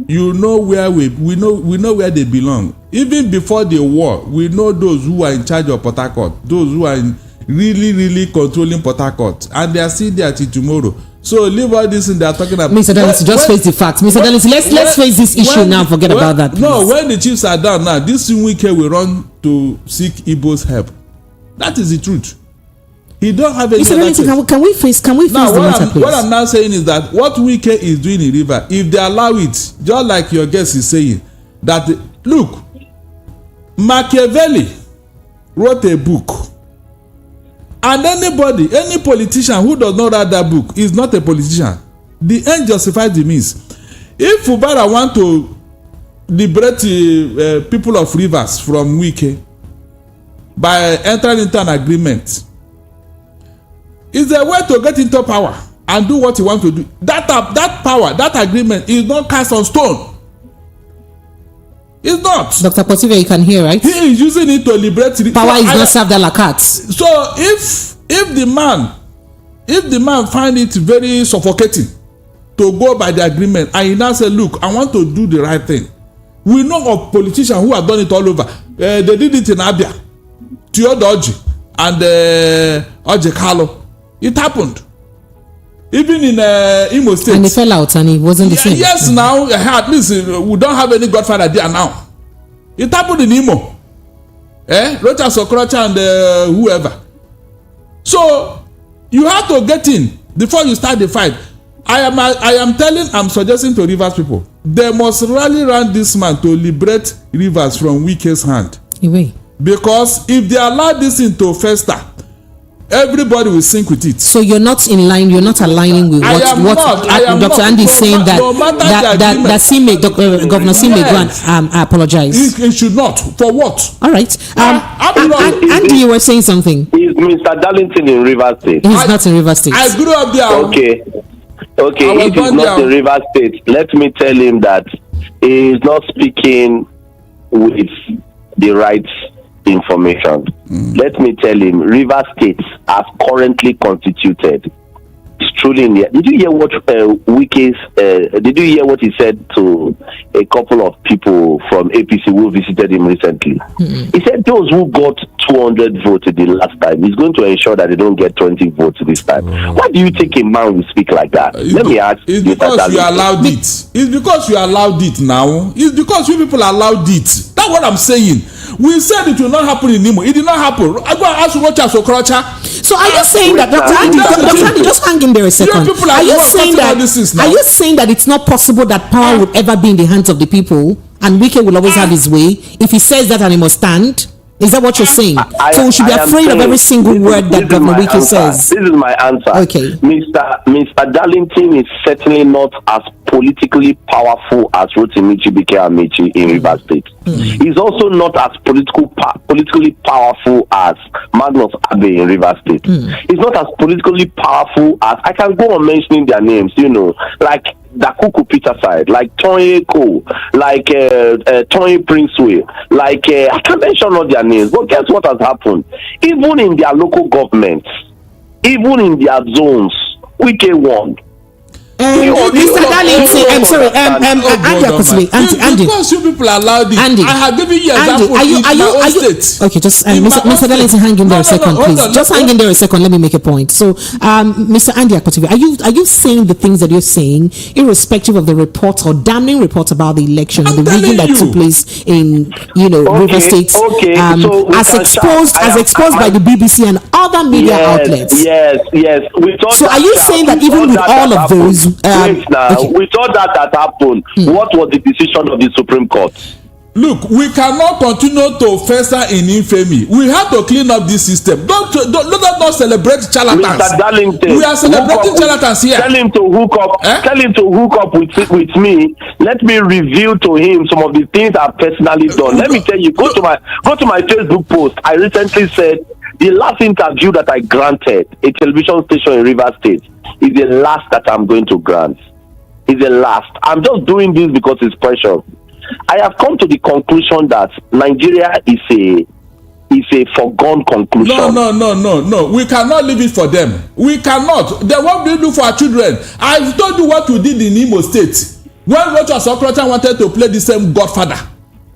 you know where we know where they belong. Even before the war, we know those who are in charge of Port Harcourt, those who are really controlling Port Harcourt, and they are still there till tomorrow. So leave all this in they are talking about. Mr. Dennis, just face the facts. Mr. Dennis, let's face this issue now. Forget about that. Please. No, when the chiefs are down now, this Wike will run to seek Igbo's help. That is the truth. He don't have any. Mr. Dennis, can we face the matter, please? What I'm now saying is that what Wike is doing in River, if they allow it, just like your guest is saying, that look, Machiavelli wrote a book, and any politician who does not read that book is not a politician. The end justifies the means. If Fubara want to liberate people of Rivers from Wike by entering into an agreement, is a way to get into power and do what he wants to do. That power, that agreement is not cast on stone. It's not. Dr. Potive, you can hear, right? He is using it to liberate. Power is not served a la carte. So if the man find it very suffocating to go by the agreement, and he now say, look, I want to do the right thing. We know of politicians who have done it all over. They did it in Abia, Theodoji, and Oje Carlo. It happened. Even in Imo State. And he fell out and he wasn't the same. Yes, now, at least we don't have any godfather there now. It happened in Imo. Rocha Sokrocha and whoever. So, you have to get in before you start the fight. I'm suggesting to Rivers people, they must rally around this man to liberate Rivers from Wike's hand. Because if they allow this thing to fester, everybody will sink with it. So you're not in line. You're not aligning with what Dr. Andy is saying that Governor Sime go and apologize. He should not. For what? All right. Andy, you were saying something. Is Mr. Darlington in Rivers State? He's not in Rivers State. I grew up there. Okay. If he's not in Rivers State, let me tell him that he is not speaking with the right information. Let me tell him, Rivers State as currently constituted is truly in the. Did you hear what did you hear what he said to a couple of people from APC who visited him recently? He said those who got 200 votes the last time, he's going to ensure that they don't get 20 votes this time. Why do you think a man will speak like that? Let me ask. It's because you allowed it. It's because you allowed it now. It's because you people allowed it. That's what I'm saying. We said it will not happen in Imo. It did not happen. I go and ask Rocha Sokrocha. So are you saying that Dr. Andy, just hang in there a second. Are you saying that it's not possible that power would ever be in the hands of the people and Wike will always have his way? If he says that and he must stand, is that what you're saying? So we should be afraid of every single word that Governor Wike says. This is my answer. Okay. Mr. Darlington is certainly not as politically powerful as Rotimi Amici in Rivers State. He's also not as politically powerful as Magnus Abe in Rivers State. He's not as politically powerful as, I can go on mentioning their names, like Dakuku Peter side, like Tony Ko, like Tony Princeway, like I can mention all their names, but guess what has happened? Even in their local governments, even in their zones, Wike won. Mr. Darlington, I'm sorry, Andy. Because you people allowed it. Andy, I have given you example in my own state. Okay, just Mr. Darlington, hang in there a second, please. Just hang in there a second. Let me make a point. So, Mr. Andy Akotivi, are you saying the things that you're saying, irrespective of the reports or damning reports about the election and the rigging that took place in River State, as exposed by the BBC and other media outlets? Yes. So, are you saying that even with all of those? We thought that happened. What was the decision of the Supreme Court? Look, we cannot continue to fester in infamy. We have to clean up this system. Let us not celebrate charlatans. Mr. Darlington, we are celebrating charlatans here. Tell him to hook up. Tell him to hook up with me. Let me reveal to him some of the things I've personally done. Let me tell you. Go to my Facebook post. I recently said the last interview that I granted a television station in Rivers State is the last that I'm going to grant. It's the last. I'm just doing this because it's pressure. I have come to the conclusion that Nigeria is a foregone conclusion. No. We cannot leave it for them. We cannot. Then what do we do for our children? I've told you what we did in Imo State when Rocha Sokrocha wanted to play the same Godfather.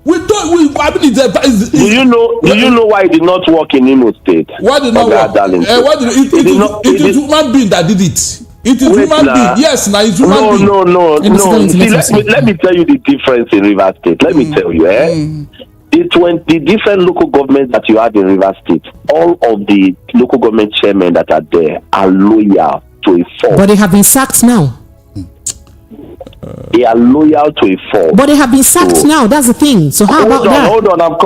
Do you know why it did not work in Imo State? Why did not work? It is human being that did it. It is human being. Yes, now it's human being. No. Let me tell you the difference in Rivers State. Let me tell you, the different local governments that you have in Rivers State, all of the local government chairmen that are there are loyal to a fault. But they have been sacked now. They are loyal to a fault. But they have been sacked now. That's the thing. So how about that? Hold on. I'm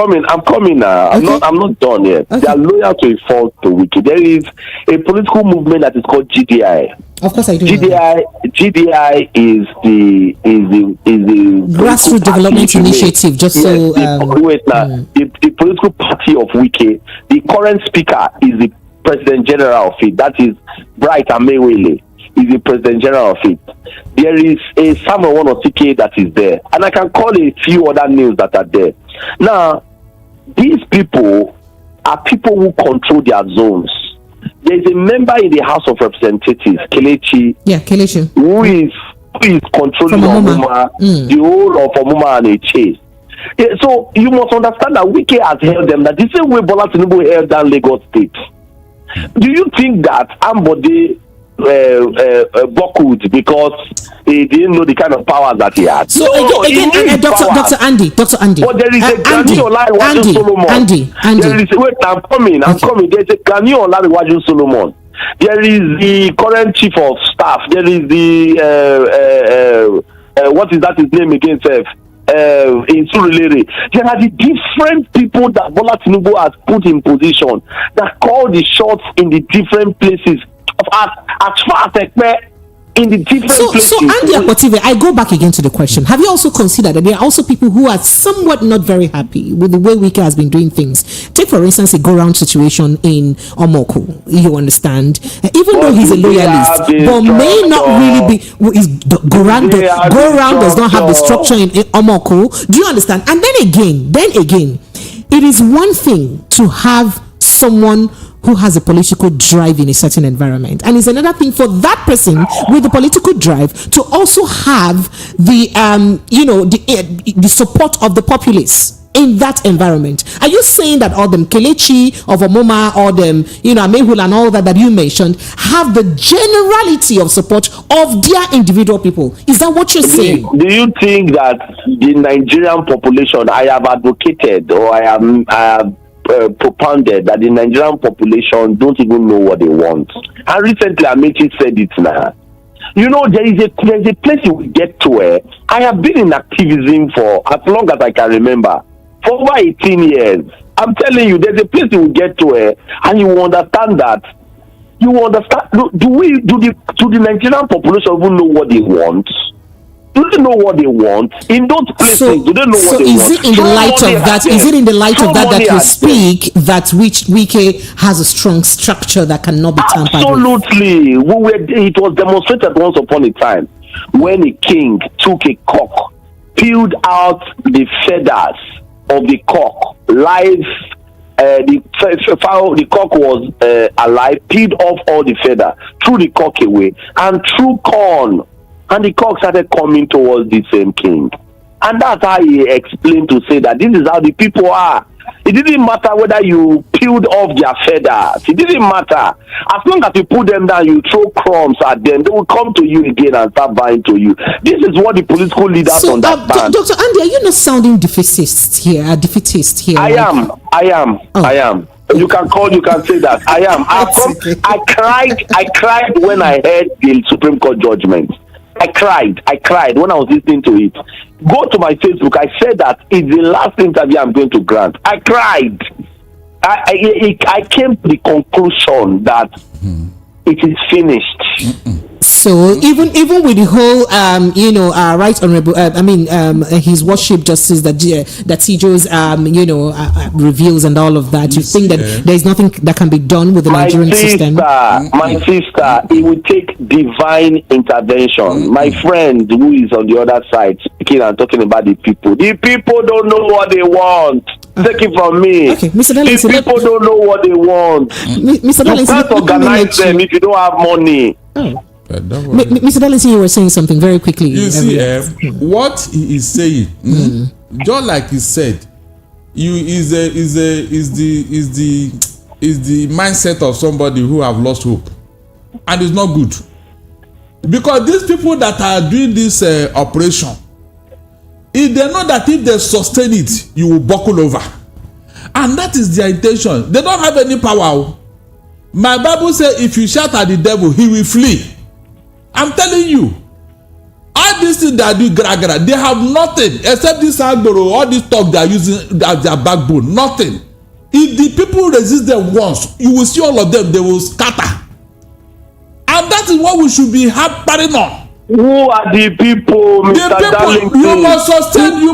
coming now. I'm not done yet. Okay. They are loyal to a fault to Wiki. There is a political movement that is called GDI. Of course, I do. GDI is the Grassroots Development Initiative. Just yes, so the political party of Wiki. The current speaker is the President General of it. That is Bright Amewele. Is the President General of it. There is a Samuel Wonosike that is there, and I can call a few other names that are there. Now, these people are people who control their zones. There is a member in the House of Representatives, Kelechi. Yeah, Kelechi. Who is controlling Omuma, the whole of Omuma and Eche. Yeah, so you must understand that Wike has held them, that the same way Bola Tinubu held down Lagos State. Do you think that Ambode buckled because he didn't know the kind of power that he had? So again, Dr. Andy. But there is a Gani Olariwaju Solomon. Andy. There is I'm coming. There's a Gani Olariwaju Solomon. There is the current chief of staff. There is the what is that his name again, Seth? In Surulere. There are the different people that Bola Tinubu has put in position that call the shots in the different places as far as Ekpe in the different places. So Andy Akpotive, I go back again to the question. Have you also considered that there are also people who are somewhat not very happy with the way Wike has been doing things? Take for instance a go-round situation in Omoku. You understand? Even though he's a loyalist, but may not really be. Go-round does not have the structure in Omoku. Do you understand? And then again, it is one thing to have someone who has a political drive in a certain environment, and it's another thing for that person with the political drive to also have the the support of the populace in that environment. Are you saying that all them Kelechi of Omoma, all them Amehul and all that you mentioned have the generality of support of their individual people? Is that what you're saying? Do you think that the Nigerian population, I have advocated or I have propounded that the Nigerian population don't even know what they want? And recently Amechi said it now. There is a place you will get to where I have been in activism for as long as I can remember, for over 18 years. I'm telling you, there's a place you will get to where, and you will understand that. You will understand. Do the Nigerian population even know what they want? Do they know what they want in those places? Do they know what they want? So is it in the light of that? Is it in the light of that you speak that Wike has a strong structure that cannot be tampered with? Absolutely. It was demonstrated once upon a time when a king took a cock, peeled out the feathers of the cock, the cock was alive, peeled off all the feather, threw the cock away, and threw corn. And the cock started coming towards the same king. And that's how he explained to say that this is how the people are. It didn't matter whether you peeled off their feathers. It didn't matter. As long as you put them down, you throw crumbs at them, they will come to you again and start buying to you. This is what the political leaders understand. Dr. Andy, are you not sounding defeatist here? I am. You can say that. I am. I cried when I heard the Supreme Court judgment. I cried when I was listening to it. Go to my Facebook. I said that it's the last interview I'm going to grant. I cried. I came to the conclusion that it is finished. So even with the whole right honorable his worship justice that Tijo's reveals and all of that, you think that there is nothing that can be done with the Nigerian system? My sister, it will take divine intervention. My friend who is on the other side speaking and talking about the people don't know what they want. Take it from me. Okay, Mr. Darlington, people don't know what they want. Mr. Darlington, you can't organize them if you don't have money. Mr. Darlington, you were saying something very quickly. You see, what he is saying, just like he said, is the mindset of somebody who have lost hope, and it's not good, because these people that are doing this operation, if they know that if they sustain it, you will buckle over, and that is their intention. They don't have any power. My Bible says, if you shout at the devil, he will flee. I'm telling you, All these things that do gra, they have nothing except this agboro, all this talk they are using as their backbone. Nothing. If the people resist them once, you will see all of them, they will scatter. And that is what we should be hammering on. Who are the people, Mr. The people, Darlington? you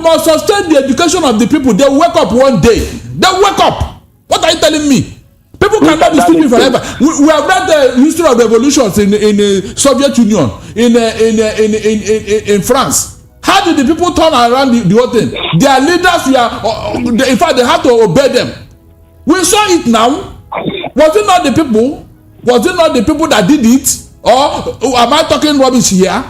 must sustain the education of the people. They wake up one day. They wake up. What are you telling me? People cannot be sleeping forever. We have read the history of revolutions in the Soviet Union, in France. How did the people turn around the whole thing? Their leaders were, in fact, they had to obey them. We saw it now. Was it not the people? Was it not the people that did it? Or am I talking rubbish here?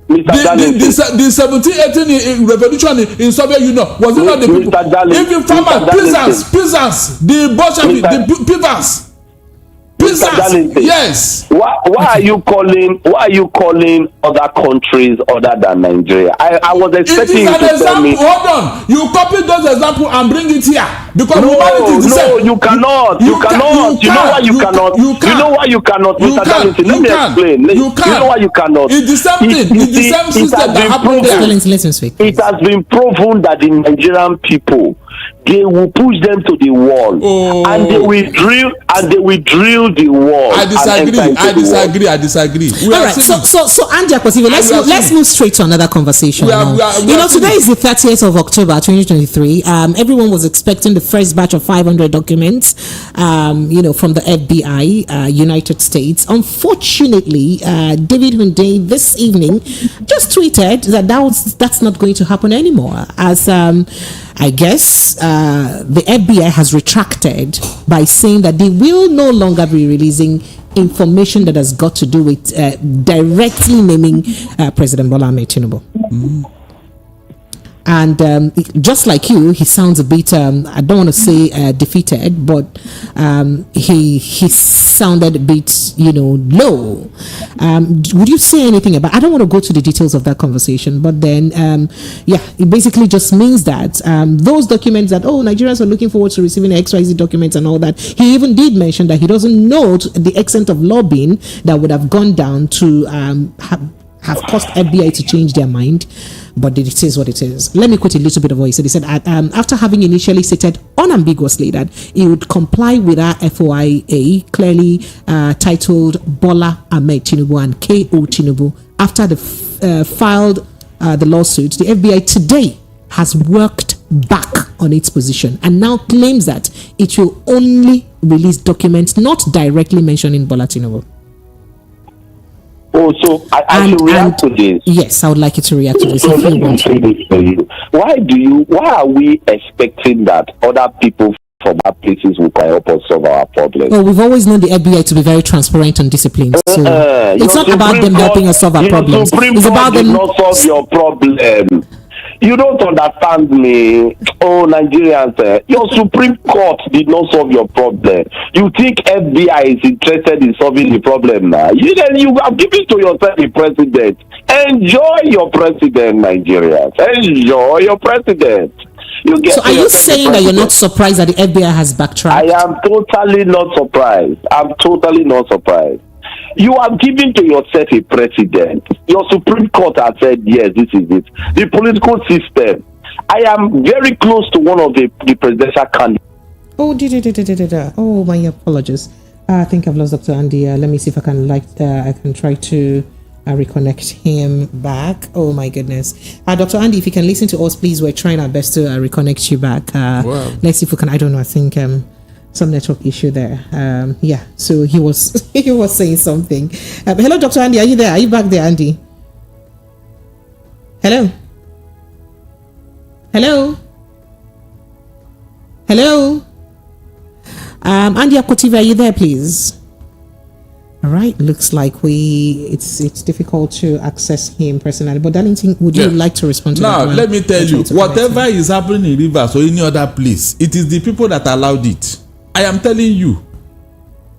The 1718 revolution in Soviet Union, was it not the people? Even farmers, peasants, the Bolshevik, the peasants, yes. Why are you calling other countries other than Nigeria? I was expecting you to tell me. Hold on, you copy those examples and bring it here because humanity is the same. No, you cannot. You cannot. You know why you cannot. You know why you cannot, Mr. Darlington. Let me explain. You know why you cannot. It's the same thing. It's the same system that happened there. It has been proven that the Nigerian people, they will push them to the wall, and they will drill the wall. I disagree. All right, so Andy Akosive, let's move straight to another conversation. Today is the 30th of October 2023. Everyone was expecting the first batch of 500 documents from the FBI, United States. Unfortunately, David Hundeyin this evening just tweeted that that's not going to happen anymore, as I guess the FBI has retracted by saying that they will no longer be releasing information that has got to do with directly naming President Bola Ahmed Tinubu. And just like you, he sounds a bit, I don't want to say defeated, but he sounded a bit, low. Would you say anything about, I don't want to go to the details of that conversation, but then, it basically just means that those documents that, Nigerians are looking forward to receiving XYZ documents and all that, he even did mention that he doesn't know the extent of lobbying that would have gone down to have caused FBI to change their mind. But it is what it is. Let me quote a little bit of what he said. He said, after having initially stated unambiguously that he would comply with our FOIA, clearly titled Bola Ahmed Tinubu and K.O. Tinubu, after the filed the lawsuit, the FBI today has worked back on its position and now claims that it will only release documents not directly mentioning Bola Tinubu. Oh, so I should react to this. Yes, I would like you to react to this. So let me say this for you. Why are we expecting that other people from other places will help us solve our problems? Well, we've always known the FBI to be very transparent and disciplined. So it's not about them helping us solve our problems. It's about them not solve your problem. You don't understand me. Nigerians, your Supreme Court did not solve your problem. You think FBI is interested in solving the problem now? You have given to yourself a president. Enjoy your president, Nigerians. Enjoy your president. So are you saying that you're not surprised that the FBI has backtracked? I am totally not surprised. You have given to yourself a president. Your Supreme Court has said, yes, this is it. The political system. I am very close to one of the presidential candidates. Oh, my apologies. I think I've lost Dr. Andy. Let me see if I can I can try to reconnect him back. Oh my goodness. Dr. Andy, if you can listen to us, please. We're trying our best to reconnect you back. Wow. Let's see if we can. I don't know. I think some network issue there. So he was saying something. Hello, Dr. Andy, are you there? Are you back there, Andy? Hello. Andy Akosive, are you there, please? All right, looks like it's difficult to access him personally. But Darlington, would you like to respond to that? Now, let me tell you, whatever is happening in Rivers or any other place, it is the people that allowed it. I am telling you.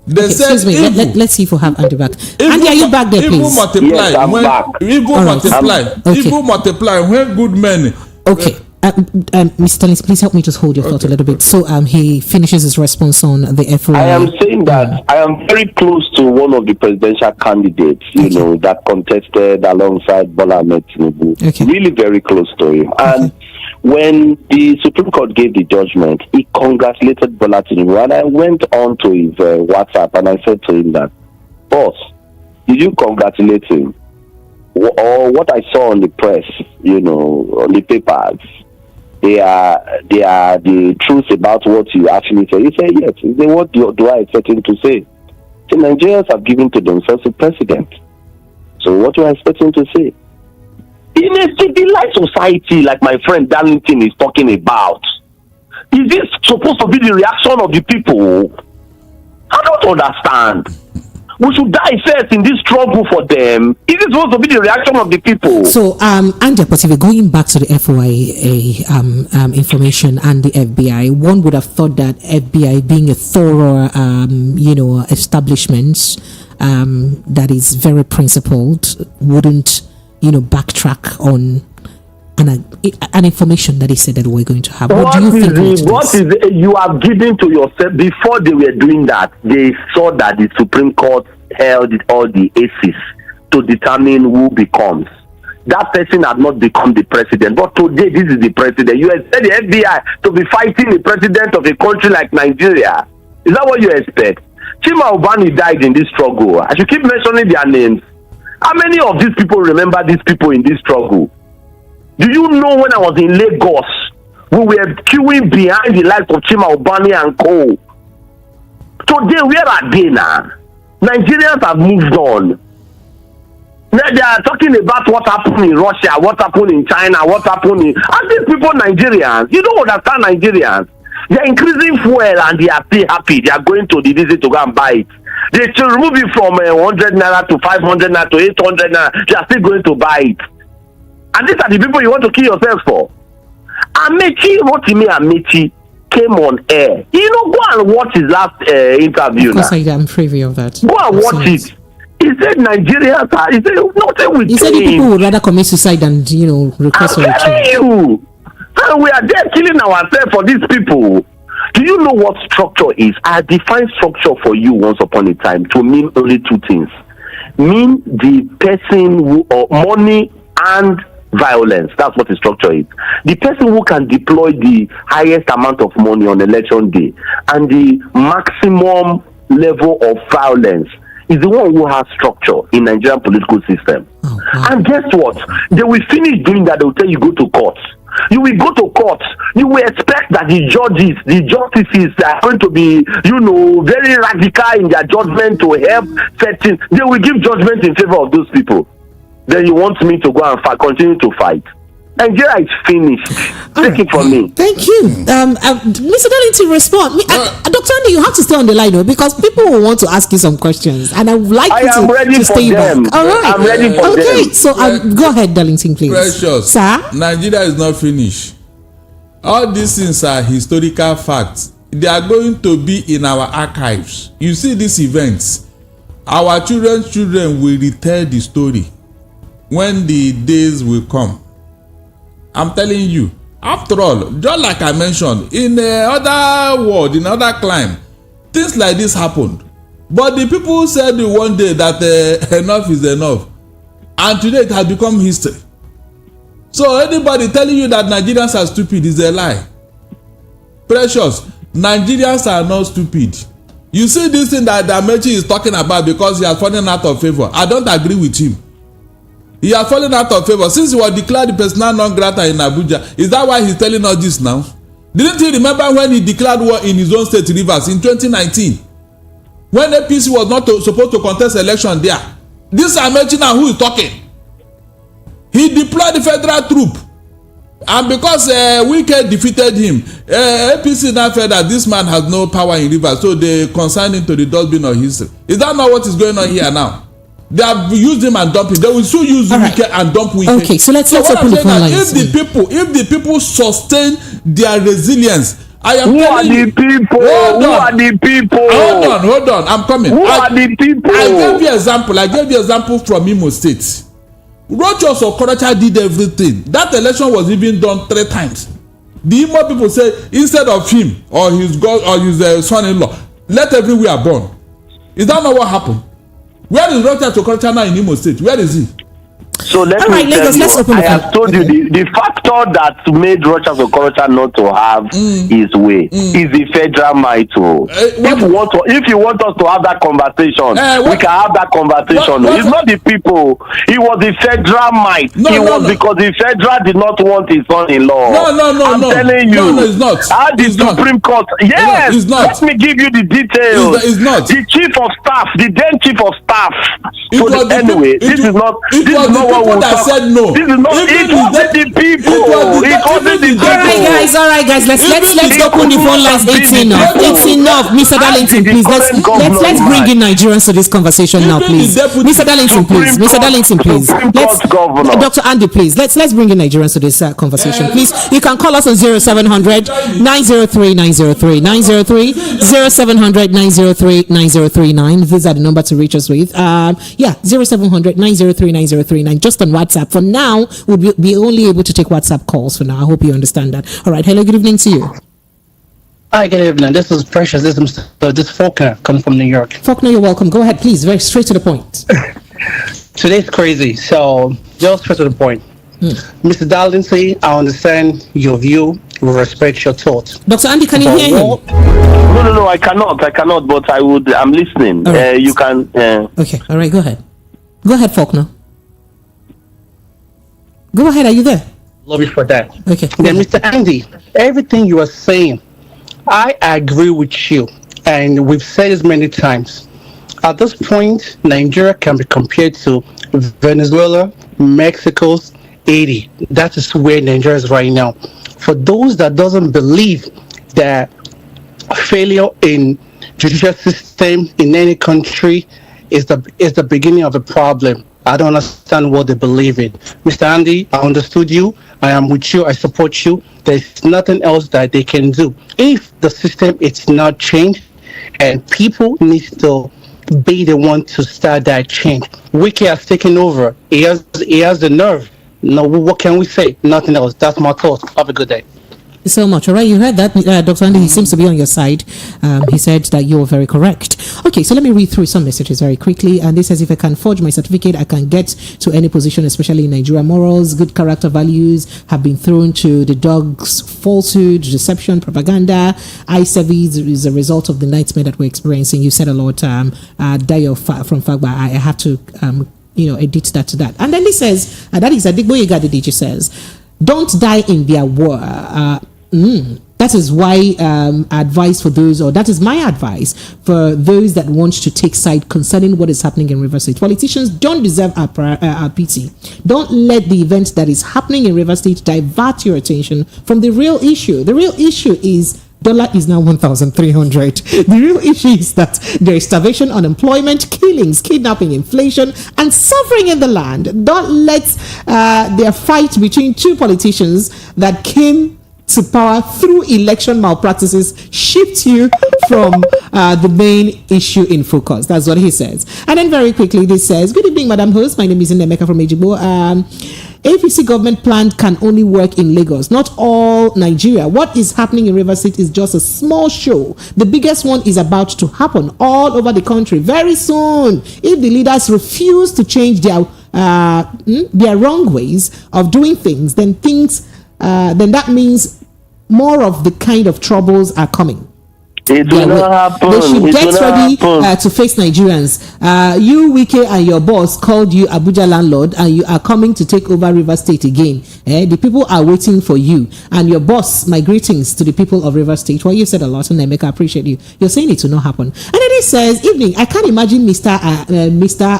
Excuse me. Let's see if we have Andy back. Andy, are you back there, please? Yes, I'm back. Evil multiply when good men. Okay. Mr. Stanley, please help me just hold your thought a little bit. So he finishes his response on the FOI. I am saying that I am very close to one of the presidential candidates, you know, that contested alongside Bola Ahmed Tinubu. Okay. Really very close to him. And when the Supreme Court gave the judgment, he congratulated Bola Tinubu. And I went on to his WhatsApp and I said to him that, boss, did you congratulate him? Or what I saw on the press, you know, on the papers, they are the truth about what you actually say. He said, yes. He said, what do I expect him to say? The Nigerians have given to themselves a president. So what do I expect him to say? In a civilized society like my friend Darlington is talking about, is this supposed to be the reaction of the people? I don't understand. We should die first in this struggle for them. Is it supposed to be the reaction of the people? So, Andy Apotivi, going back to the FOIA information and the FBI, one would have thought that FBI, being a thorough, establishment that is very principled, wouldn't, backtrack on an information that he said that we're going to have. What do you think? What is it you have given to yourself? Before they were doing that, they saw that the Supreme Court held all the aces to determine who becomes. That person had not become the president, but today this is the president. You expect the FBI to be fighting the president of a country like Nigeria? Is that what you expect? Chima Ubani died in this struggle. I should keep mentioning their names. How many of these people remember these people in this struggle? Do you know when I was in Lagos, we were queuing behind the likes of Chima Ubani and co. Today, where are they now? Nigerians have moved on. Now they are talking about what happened in Russia, what happened in China, what happened in... And these people, Nigerians, you don't understand Nigerians. They are increasing fuel and they are still happy. They are going to the visit to go and buy it. They should remove it from 100 naira to 500 naira to 800 naira. They are still going to buy it. And these are the people you want to kill yourself for. Rotimi Amechi came on air. Go and watch his last interview. Of course, I'm privy of that. Go and watch it. He said Nigerians are. He said nothing with. He said the people would rather commit suicide than request for I'm telling you, and we are there killing ourselves for these people. Do you know what structure is? I defined structure for you once upon a time to mean only two things. Mean the person who money and violence. That's what the structure is. The person who can deploy the highest amount of money on election day and the maximum level of violence is the one who has structure in Nigerian political system. And guess what? They will finish doing that. They will tell you go to court. You will go to court. You will expect that the justices are going to be, very radical in their judgment to help certain. They will give judgment in favor of those people. Then you want me to go and continue to fight. Nigeria is finished. Take it from me. Thank you. Mr. Darlington, respond. Dr. Andy, you have to stay on the line though, because people will want to ask you some questions. And I would like you to stay back. All right. I'm ready for them. Okay, so go ahead, Darlington, please. Precious. Sir? Nigeria is not finished. All these things are historical facts. They are going to be in our archives. You see these events. Our children's children will retell the story when the days will come. I'm telling you. After all, just like I mentioned, in other world, in other clime, things like this happened. But the people said one day that enough is enough. And today it has become history. So anybody telling you that Nigerians are stupid is a lie. Precious, Nigerians are not stupid. You see this thing that Amechi is talking about because he has fallen out of favor. I don't agree with him. He has fallen out of favor since he was declared the persona non grata in Abuja. Is that why he's telling us this now? Didn't he remember when he declared war in his own state, Rivers, in 2019? When APC was not supposed to contest election there. This Amechi now who is talking. He deployed the federal troop. And because Wike defeated him, APC now felt that this man has no power in Rivers, so they consigned him to the dustbin of history. Is that not what is going on here now? They have used him and dumped him. They will soon use Wike and dump Wike. Okay, so let's open the phone lines. If the people sustain their resilience, I am Who are telling you. the people? Who are the people? Hold on. I'm coming. Who are the people? I gave you example from Imo State. Rochas Okorocha did everything. That election was even done 3 times. The Imo people say instead of him or his god or his son-in-law, let everywhere burn. Is that not what happened? Where is Rochas Okorocha now in Imo State? Where is he? So let me tell you, I have told you the factor that made Rochas Okorocha not to have his way is the federal might. If you want us to have that conversation, we can have that conversation. It's not the people. It was the federal might. Because the federal did not want his son-in-law. I'm telling you. No, it's not. The Supreme Court. Yes. It's not. Let me give you the details. It's not. The chief of staff, the then chief of staff. This is not people that said no. This is not. It wasn't the people. It wasn't the people. All right, guys. Let's open the phone lines. It's enough. Mr. Darlington, please. Let's bring in Nigerians to this conversation now, please. Mr. Darlington, please. Dr. Andy, please. Let's bring in Nigerians to this conversation, please. You can call us on 0700 903 903 903 0700 903 9039. These are the number to reach us with. 0700 903 9039. Just on WhatsApp. For now, we'll be only able to take WhatsApp calls for now. I hope you understand that. All right. Hello. Good evening to you. Hi. Good evening. This is Precious. This is Faulkner coming from New York. Faulkner, you're welcome. Go ahead, please. Very straight to the point. Today's crazy. So just straight to the point. Mr. Darlington, I understand your view. We respect your thoughts. Dr. Andy, can you hear him? No. I cannot. But I would. I'm listening. Right. You can. Okay. All right. Go ahead. Go ahead, Faulkner. Go ahead, are you there? Love you for that. Okay. Then, Mr. Andy, everything you are saying, I agree with you. And we've said this many times. At this point, Nigeria can be compared to Venezuela, Mexico's Haiti. That is where Nigeria is right now. For those that doesn't believe that failure in judicial system in any country is the beginning of the problem, I don't understand what they believe in. Mr. Andy, I understood you. I am with you. I support you. There's nothing else that they can do. If the system is not changed and people need to be the one to start that change. Wiki has taken over. He has the nerve. No, what can we say? Nothing else. That's my thought. Have a good day. So much. All right, you heard that, Dr. Andy. He seems to be on your side. He said that you were very correct. Okay, so let me read through some messages very quickly. And this says, if I can forge my certificate, I can get to any position, especially in Nigeria. Morals, good character values have been thrown to the dogs. Falsehood, deception, propaganda. Eye service is a result of the nightmare that we're experiencing. You said a lot. Dayo from Fagba. I have to, edit that to that. And then he says, that is Adigboyega the DJ says, don't die in their war. That is why advice for those, or that is my advice for those that want to take side concerning what is happening in Rivers State. Politicians don't deserve our pity. Don't let the event that is happening in Rivers State divert your attention from the real issue. The real issue is dollar is now 1,300. The real issue is that there is starvation, unemployment, killings, kidnapping, inflation, and suffering in the land. Don't let their fight between two politicians that came to power through election malpractices shift you from the main issue in focus. That's what he says. And then very quickly, this says, good evening, Madam Host. My name is Nemeka from Ejigbo. APC government plan can only work in Lagos, not all Nigeria. What is happening in Rivers State is just a small show. The biggest one is about to happen all over the country very soon. If the leaders refuse to change their wrong ways of doing things, then that means more of the kind of troubles are coming. It will not happen. They should get ready to face Nigerians. You, Wike, and your boss called you Abuja landlord, and you are coming to take over Rivers State again. The people are waiting for you. And your boss, my greetings to the people of Rivers State. Well, you said a lot, and I appreciate you. You're saying it will not happen. And then it says, evening, I can't imagine Mr.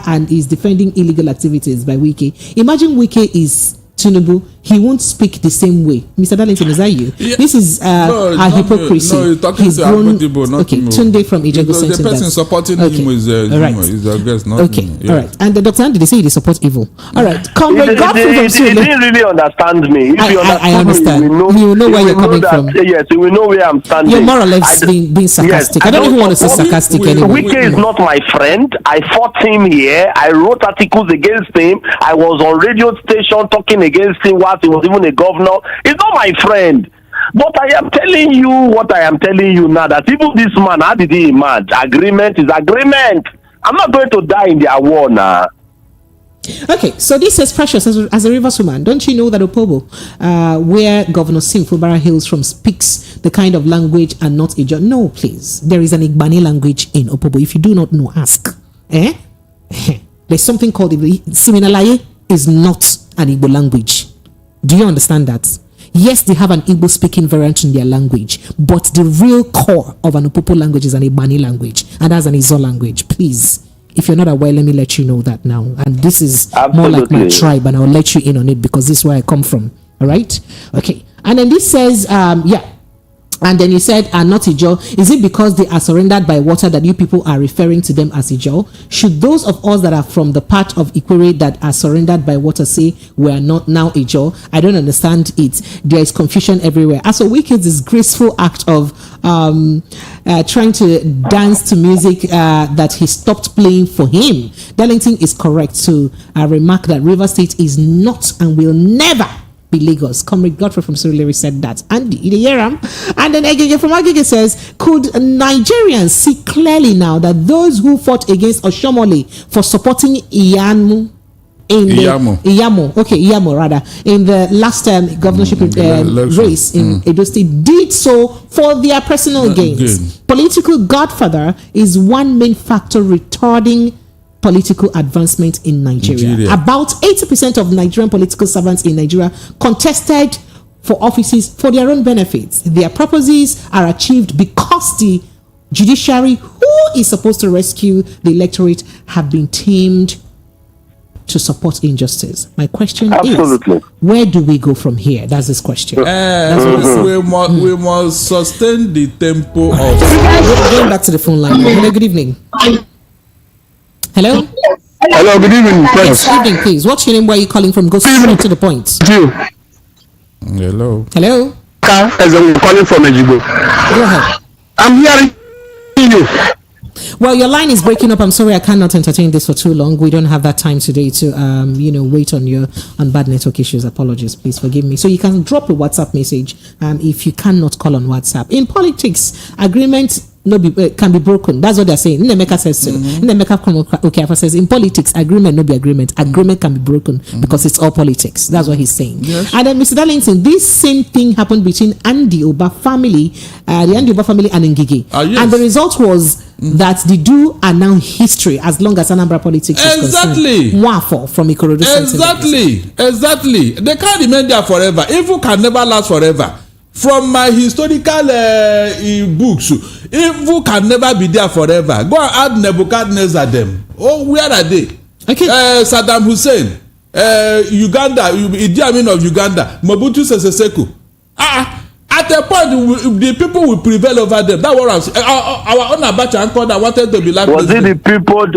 and is defending illegal activities by Wike. Imagine Wike is Tinubu. he won't speak the same way. Mr. Darlington, is that you? Yeah. This is a hypocrisy. No, he's talking to Abodibo, not okay, me. Tunde from Ijeoma sent the person supporting him is I guess not okay, me. Yeah. All right. And the Dr. Andy, they say they support evil. All right. Comrade Godfrey from He didn't really understand me. If you understand I understand. me, you will know where you're coming from. Yes, you will know where I'm standing. You're more or less being sarcastic. Yes, I don't even want to say sarcastic anymore. Wike is not my friend. I fought him here. I wrote articles against him. I was on radio station talking against him whilst he was even a governor. He's not my friend. But I am telling you what I am telling you now, that even this man, how did he emerge? Agreement is agreement. I'm not going to die in their war now. Okay, so this says, Precious, as a Rivers woman, don't you know that Opobo, where Governor Sim Fubara hails from, speaks the kind of language and not Ijaw? No, please. There is an Igbani language in Opobo. If you do not know, ask. There's something called Siminalaye is not an Igbo language. Do you understand that? Yes, they have an Igbo-speaking variant in their language, but the real core of an Opobo language is an Igbani language, and that's an Izo language. Please, if you're not aware, let me let you know that now. And this is more like my tribe, and I'll let you in on it because this is where I come from. All right? Okay. And then this says, and then you said, not Ijaw. Is it because they are surrendered by water that you people are referring to them as Ijaw? Should those of us that are from the part of Ikwere that are surrendered by water say we are not now Ijaw? I don't understand it. There is confusion everywhere. As a wicked, disgraceful act of trying to dance to music that he stopped playing for him. Darlington is correct to remark that Rivers State is not and will never be Lagos. Comrade Godfrey from Surulere said that. Andy Ideyeram. And then Agege from Agege says, could Nigerians see clearly now that those who fought against Oshomole for supporting Iyamo in the last governorship race in Edo State did so for their personal gains? Political godfather is one main factor retarding political advancement in Nigeria. About 80% of Nigerian political servants in Nigeria contested for offices for their own benefits. Their purposes are achieved because the judiciary, who is supposed to rescue the electorate, have been tamed to support injustice. My question is, where do we go from here? That's this question. We must sustain the tempo of... Going back to the phone line. Good evening. Hello? Hello, good evening. Yes, good evening, please. What's your name? Where are you calling from? Go straight to the point. Hello. Hello? As I'm calling from Ejibo. Go ahead. I'm hearing you. Well, your line is breaking up. I'm sorry, I cannot entertain this for too long. We don't have that time today to, wait on bad network issues. Apologies, please forgive me. So you can drop a WhatsApp message if you cannot call on WhatsApp. In politics, agreement can be broken. That's what they're saying. Nnemeka says so. Nnemeka says in politics, agreement no be agreement. Agreement can be broken because it's all politics. That's what he's saying. Yes. And then Mr. Darlington, this same thing happened between Andy Oba family, the Andy Oba family and Ngige. Yes. And the result was that the two are now history as long as Anambra politics is concerned. Wafo from Ikorodu. Exactly. They can't remain there forever. Evil can never last forever. From my historical books, evil can never be there forever. Go and add Nebuchadnezzar them. Oh, where are they? Okay. Saddam Hussein, Uganda, Idi Amin of Uganda, Mobutu Sese Seko. At a point, the people will prevail over them. That's what I'm saying. Our own Abacha uncle that wanted to be like. Was it the people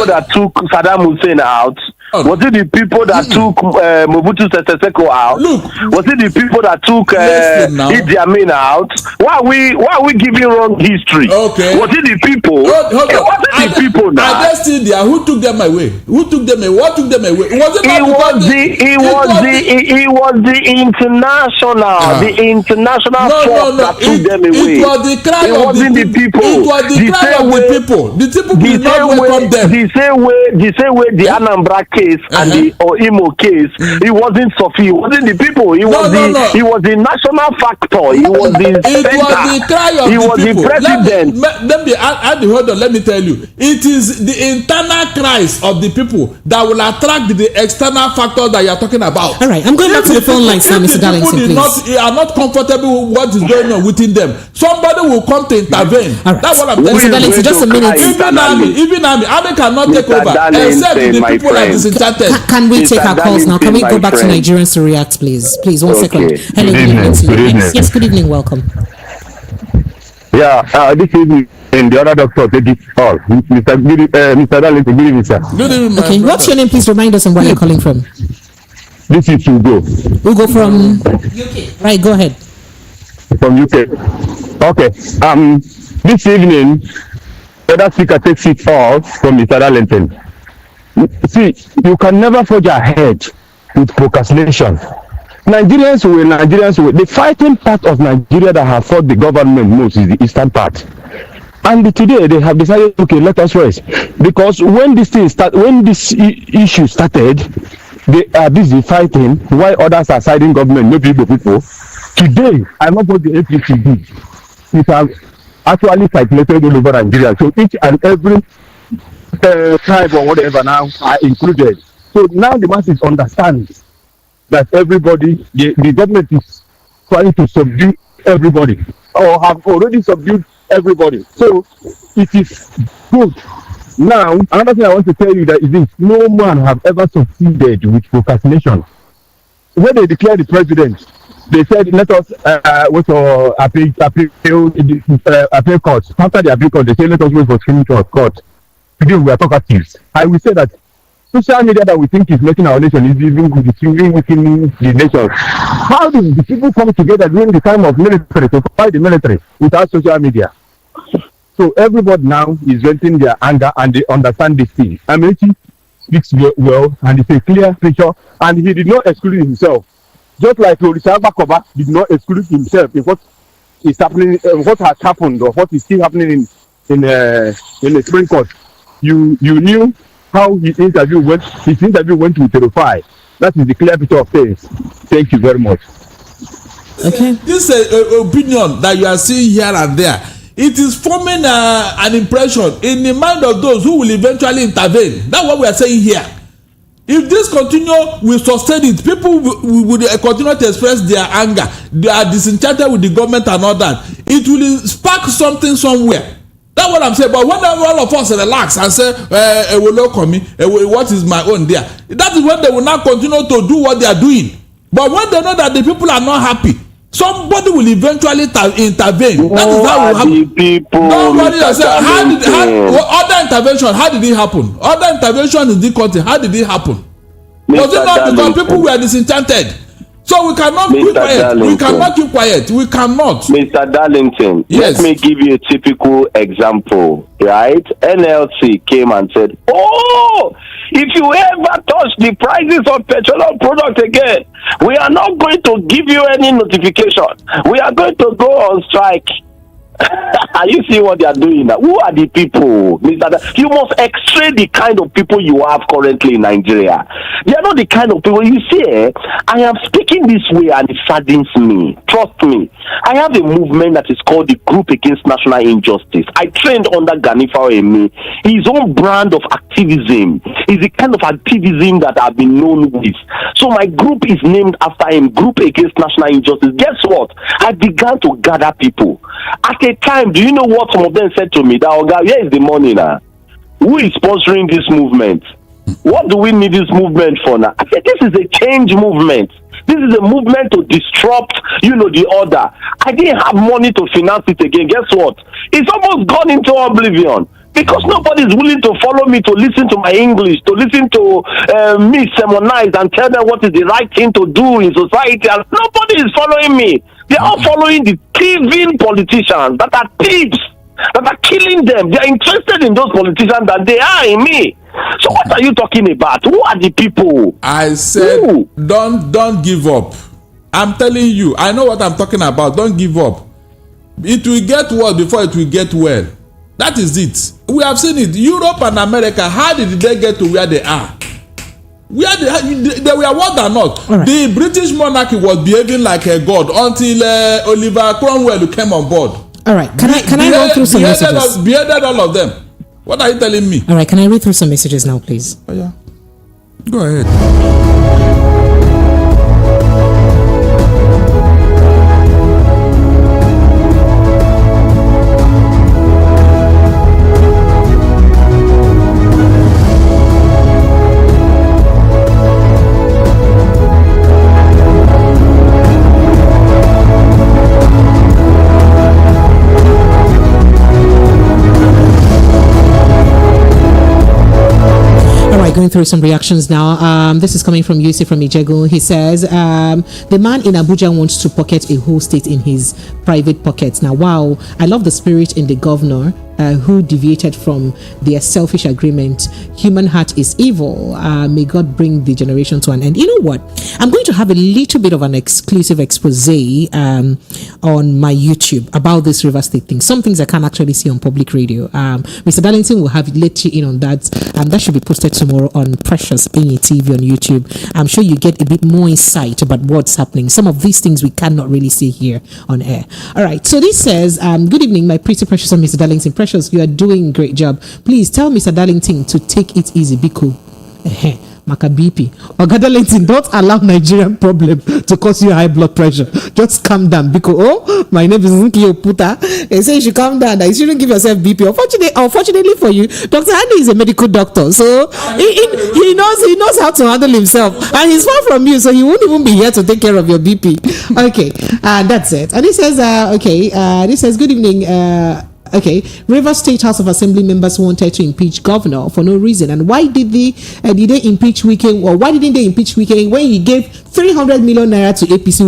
that took Saddam Hussein out? Was it the people that took Mobutu Sese Seko out? Look, was it the people that took Idi Amin out? Why are we giving wrong history? Okay. Was it the people? Hold on. Was it the people now? Are they still there? Who took them away? What took them away? Was it not it was the international force that took them away. It was the cry of the people. It was the cry of the people. The people did not welcome them. The same way the Anambra case and the Imo case, it wasn't Sophie, it wasn't the people, it was the national factor, it was the center, it was the president. Hold on, let me tell you, it is the internal cries of the people that will attract the external factor that you are talking about. All right, I'm going back to the phone lines now, Mr. Darlington, please. Are not comfortable with what is going on within them. Somebody will come to intervene. Right. That's what I'm telling you. Mr. Darlington, just a minute. Even army cannot take over except the people that is disenchanted. Can we take our calls now? Can we go back to Nigerians to react, please? Please, 1 second. Hello, good evening to you. Yes, good evening. Welcome. Yeah, this evening, and the other doctor take it all. Mr. Darlington, good evening, sir. Good evening, okay, what's your name? Please remind us and where you're calling from. This is Hugo. Hugo from UK. Right, go ahead. From UK. Okay. This evening, the other speaker takes it all from Mr. Darlington. See, you can never forge ahead with procrastination. Nigerians will. The fighting part of Nigeria that have fought the government most is the eastern part. And today they have decided, okay, let us rest. Because when this issue started, they are busy fighting while others are siding government, no people. Today, I know what the APC did. It has actually circulated all over Nigeria. So each and every tribe or whatever now are included. So now the masses understand that everybody, the government is trying to subdue everybody or have already subdued everybody. So it is good. Now, another thing I want to tell you that is this: no man have ever succeeded with procrastination. When they declared the president, they said, let us wait for appeal court. After the appeal court, they said, let us wait for Supreme Court. Today we are talkatives. I will say that social media that we think is making our nation is even within the nation. How do the people come together during the time of military to fight the military without social media? So everybody now is venting their anger and they understand this thing. Amechi speaks well and it's a clear picture, and he did not exclude himself. Just like Lorisa Bakoba did not exclude himself in what is happening, what has happened or what is still happening in the Supreme Court. You knew how his interview went. His interview went to terrify. That is the clear picture of things. Thank you very much. Okay. This opinion that you are seeing here and there, it is forming an impression in the mind of those who will eventually intervene. That's what we are saying here. If this continue, we sustain it. People will continue to express their anger. They are disenchanted with the government and all that. It will spark something somewhere. That's what I'm saying. But when all of us relax and say, what is my own there? That is when they will now continue to do what they are doing. But when they know that the people are not happy, somebody will eventually intervene. That is how it will happen. Nobody will say, other intervention, how did it happen? Other intervention in the country, how did it happen? Was it not because people were disenchanted? So we cannot keep quiet. Darlington. We cannot keep quiet. We cannot. Mr. Darlington, yes. Let me give you a typical example, right? NLC came and said, oh, if you ever touch the prices of petroleum products again, we are not going to give you any notification. We are going to go on strike. Are you seeing what they are doing now? Who are the people, Mr. You must x-ray the kind of people you have currently in Nigeria. They are not the kind of people. You see, I am speaking this way and it saddens me. Trust me. I have a movement that is called the Group Against National Injustice. I trained under Ganifa Emi. His own brand of activism is the kind of activism that I've been known with. So my group is named after him, Group Against National Injustice. Guess what? I began to gather people. At a time, do you know what some of them said to me? That, oh God, where is the money now? Who is sponsoring this movement? What do we need this movement for now? I said, this is a change movement. This is a movement to disrupt, the order. I didn't have money to finance it again. Guess what? It's almost gone into oblivion. Because nobody is willing to follow me, to listen to my English, to listen to me sermonize and tell them what is the right thing to do in society. And nobody is following me. They are all following the thieving politicians that are thieves, that are killing them. They are interested in those politicians that they are in me. So what are you talking about? Who are the people? I said, don't give up. I'm telling you, I know what I'm talking about. Don't give up. It will get worse before it will get well. That is it. We have seen it. Europe and America, how did they get to where they are? They were what than not. Right. The British monarchy was behaving like a god until Oliver Cromwell came on board. All right. Can I go through some messages? Beheaded all of them. What are you telling me? All right. Can I read through some messages now, please? Oh, yeah. Go ahead. going through some reactions now. This is coming from Yusuf from Ijegu. He says, the man in Abuja wants to pocket a whole state in his private pockets. Now, wow, I love the spirit in the governor who deviated from their selfish agreement. Human heart is evil. May God bring the generation to an end. You know what? I'm going to have a little bit of an exclusive expose on my YouTube about this River State thing. Some things I can't actually see on public radio. Mr. Darlington will have let you in on that. That should be posted tomorrow on Precious Enyi TV on YouTube. I'm sure you get a bit more insight about what's happening. Some of these things we cannot really see here on air. All right. So this says, good evening, my pretty precious and Mr. Darlington. Precious, you are doing a great job. Please tell Mr. Darlington to take it easy. Biko. Maka BP. Oga Darlington, don't allow Nigerian problem to cause you high blood pressure. Just calm down. Because, my name is Nkiyo Puta. They say you should calm down. You shouldn't give yourself BP. Unfortunately for you, Dr. Andy is a medical doctor. So he knows how to handle himself. And he's far from you. So he won't even be here to take care of your BP. Okay. That's it. And he says, this says, good evening. Rivers State House of Assembly members wanted to impeach governor for no reason. And why did they impeach Wike? Or why didn't they impeach Wike when he gave 300 million naira to APC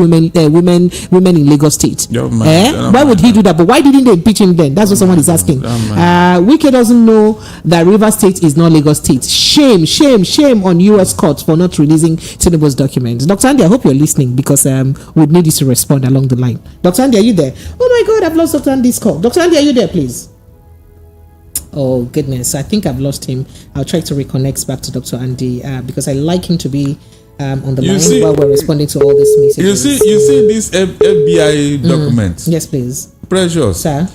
women in Lagos State? Why would he do that? But why didn't they impeach him then? That's what someone is asking. Wike doesn't know that Rivers State is not Lagos State. Shame on US courts for not releasing Tinubu's documents. Dr. Andy, I hope you're listening because we'd need you to respond along the line. Dr. Andy, are you there? Oh my God, I've lost Dr. Andy's call. Dr. Andy, are you there, please? Oh goodness, I think I've lost him. I'll try to reconnect back to Dr. Andy because I like him to be on the line while we're responding to all these messages. You see this FBI document? Yes, please. Precious. Sir?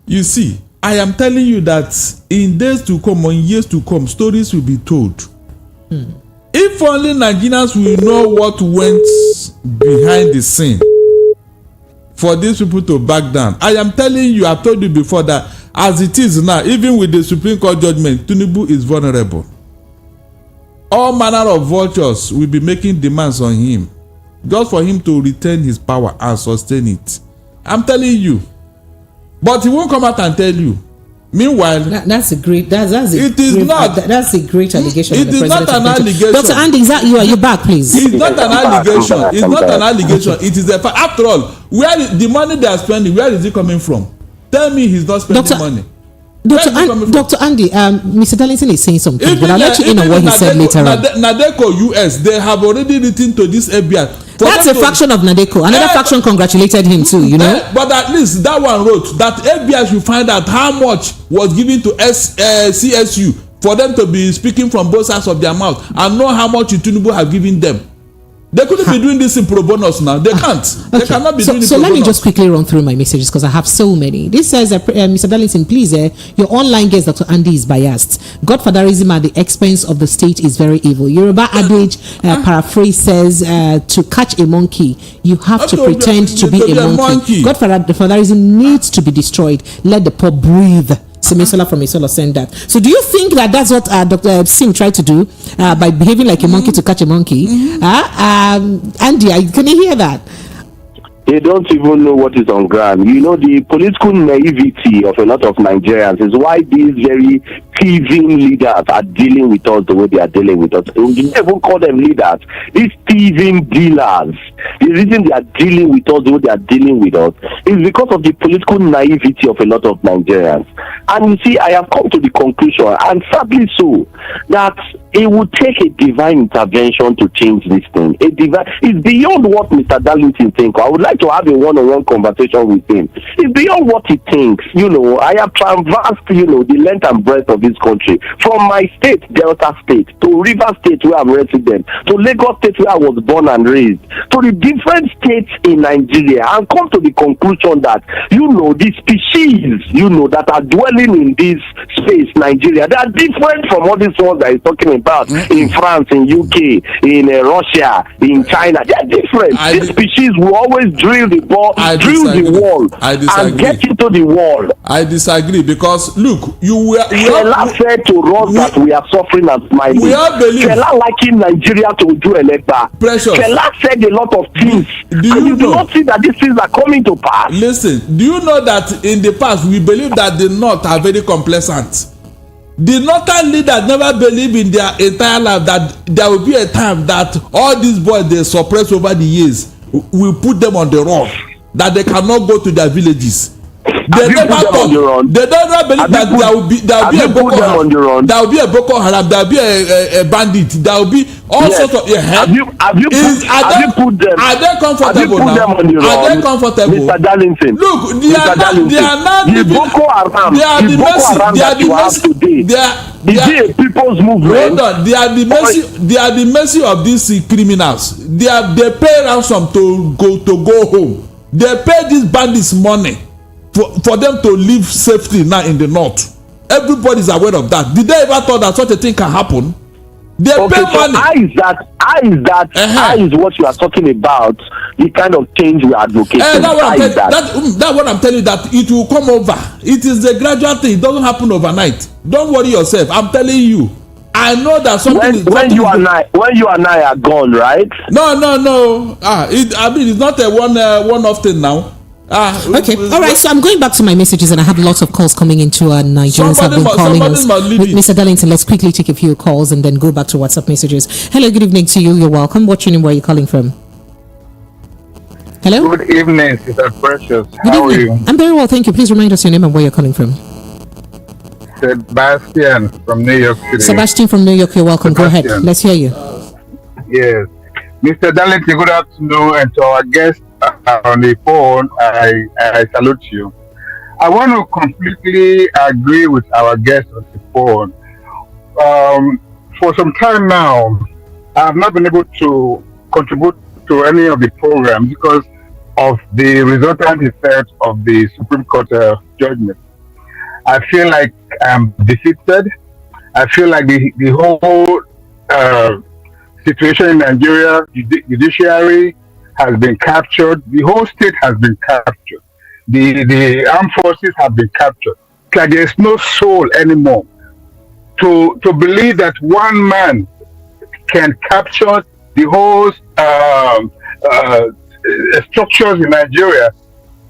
You see, I am telling you that in days to come or in years to come, stories will be told. If only Nigerians will know what went behind the scene for these people to back down. I am telling you, I've told you before that as it is now, even with the Supreme Court judgment, Tinubu is vulnerable. All manner of vultures will be making demands on him just for him to retain his power and sustain it. I'm telling you. But he won't come out and tell you. Meanwhile, that's a great allegation. It is not an allegation. Dr. Andy, are you back, please? It's not an allegation. It's not an allegation. It is a fact. After all, where the money they are spending, where is it coming from? Tell me he's not spending money. Dr. Andy, Mr. Darlington is saying something, but I'll let you in on what he said later on. Nadeco US, they have already written to this FBI. That's a faction of Nadeco. Another faction congratulated him too, you know. But at least that one wrote that FBI should find out how much was given to CSU for them to be speaking from both sides of their mouth and know how much Tinubu have given them. They couldn't be doing this in pro bonus now. They can't. Okay. They cannot be doing it. So let me just quickly run through my messages because I have so many. This says, Mr. Darlington, please, your online guest, Dr. Andy, is biased. Godfatherism at the expense of the state is very evil. Yoruba adage paraphrase says, to catch a monkey, you have to pretend to be a monkey. Godfatherism needs to be destroyed. Let the poor breathe. Semisola from Isola sent that. So do you think that that's what Dr. Sim tried to do by behaving like a monkey to catch a monkey? Andy, can you hear that? They don't even know what is on ground. You know, the political naivety of a lot of Nigerians is why these very thieving leaders are dealing with us the way they are dealing with us. You never call them leaders. These thieving dealers, the reason they are dealing with us the way they are dealing with us is because of the political naivety of a lot of Nigerians. And you see, I have come to the conclusion, and sadly so, that it would take a divine intervention to change this thing. It's beyond what Mr. Darlington thinks. I would like to have a one-on-one conversation with him. It's beyond what he thinks. You know, I have traversed, the length and breadth of this country. From my state, Delta State, to River State where I'm resident, to Lagos State where I was born and raised, to the different states in Nigeria, and come to the conclusion that, the species, that are dwelling in this space, Nigeria, they are different from all these ones that he's talking about in France, in UK, in Russia, in China. They are different. These species will always drill the ball, drill the wall, and get into the wall. I disagree because look, Fela said to us that we are suffering and smiling. We all believe. Fela liking Nigeria to do electa. Precious. Fela said a lot of things. You do not see that these things are coming to pass. Listen, do you know that in the past we believe that the North are very complacent? The northern leaders never believe in their entire life that there will be a time that all these boys they suppress over the years will put them on the run, that they cannot go to their villages. They never thought. They don't believe that there will be a Boko Haram. There will be a Boko Haram. There will be a bandit. There will be all sorts of. Have you put them? Are they comfortable now? Are they comfortable? Mr. Darlington. Look, they are not. The Boko Haram. They are the Haram that you have today. Is it a people's movement? Hold on. They are the mercy. They are the mercy of these criminals. They pay ransom to go home. They pay these bandits money for them to live safely now in the north. Everybody is aware of that. Did they ever thought that such a thing can happen? They pay money. How is what you are talking about the kind of change we are advocating? That's what I'm telling you, that it will come over. It is a gradual thing. It doesn't happen overnight. Don't worry yourself. I'm telling you. I know that something when you and I are gone, right? No. It's not a one-off thing now. Okay, all right. So I'm going back to my messages, and I have lots of calls coming into. Nigerians have been calling us. Mr. Darlington, let's quickly take a few calls and then go back to WhatsApp messages. Hello, good evening to you. You're welcome. What's your name? Where are you calling from? Hello. Good evening, Mr. Precious. How are you? I'm very well, thank you. Please remind us your name and where you're calling from. Sebastian from New York City. Sebastian from New York. You're welcome. Sebastian. Go ahead. Let's hear you. Yes, Mr. Darlington. Good afternoon, and to our guests on the phone, I salute you. I want to completely agree with our guest on the phone. For some time now, I have not been able to contribute to any of the programs because of the resultant effect of the Supreme Court judgment. I feel like I'm defeated. I feel like the whole situation in Nigeria, judiciary, has been captured. The whole state has been captured. The armed forces have been captured. It's like there's no soul anymore. To believe that one man can capture the whole structures in Nigeria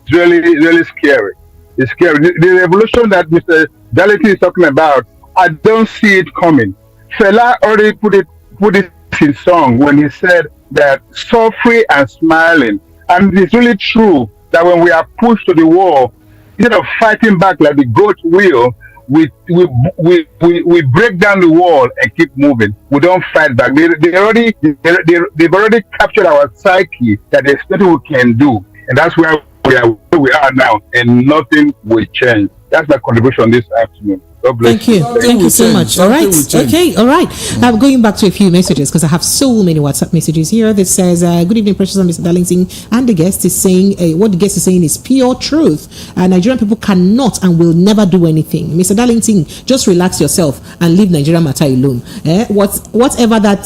is really scary. It's scary. The revolution that Mr. Darlington is talking about, I don't see it coming. Fela already put it in song when he said that suffering and smiling, and it's really true that when we are pushed to the wall, instead of fighting back like the goat will, we break down the wall and keep moving. We don't fight back. They've already captured our psyche that there's nothing we can do, and that's where we are now, and nothing will change. That's my contribution this afternoon. God bless you. Thank you so much. All right. Okay. All right. I'm going back to a few messages because I have so many WhatsApp messages here. That says, "Good evening, Precious and Mr. Darlington." And the guest is saying, "What the guest is saying is pure truth. Nigerian people cannot and will never do anything." Mr. Darlington, just relax yourself and leave Nigeria matter alone. Whatever that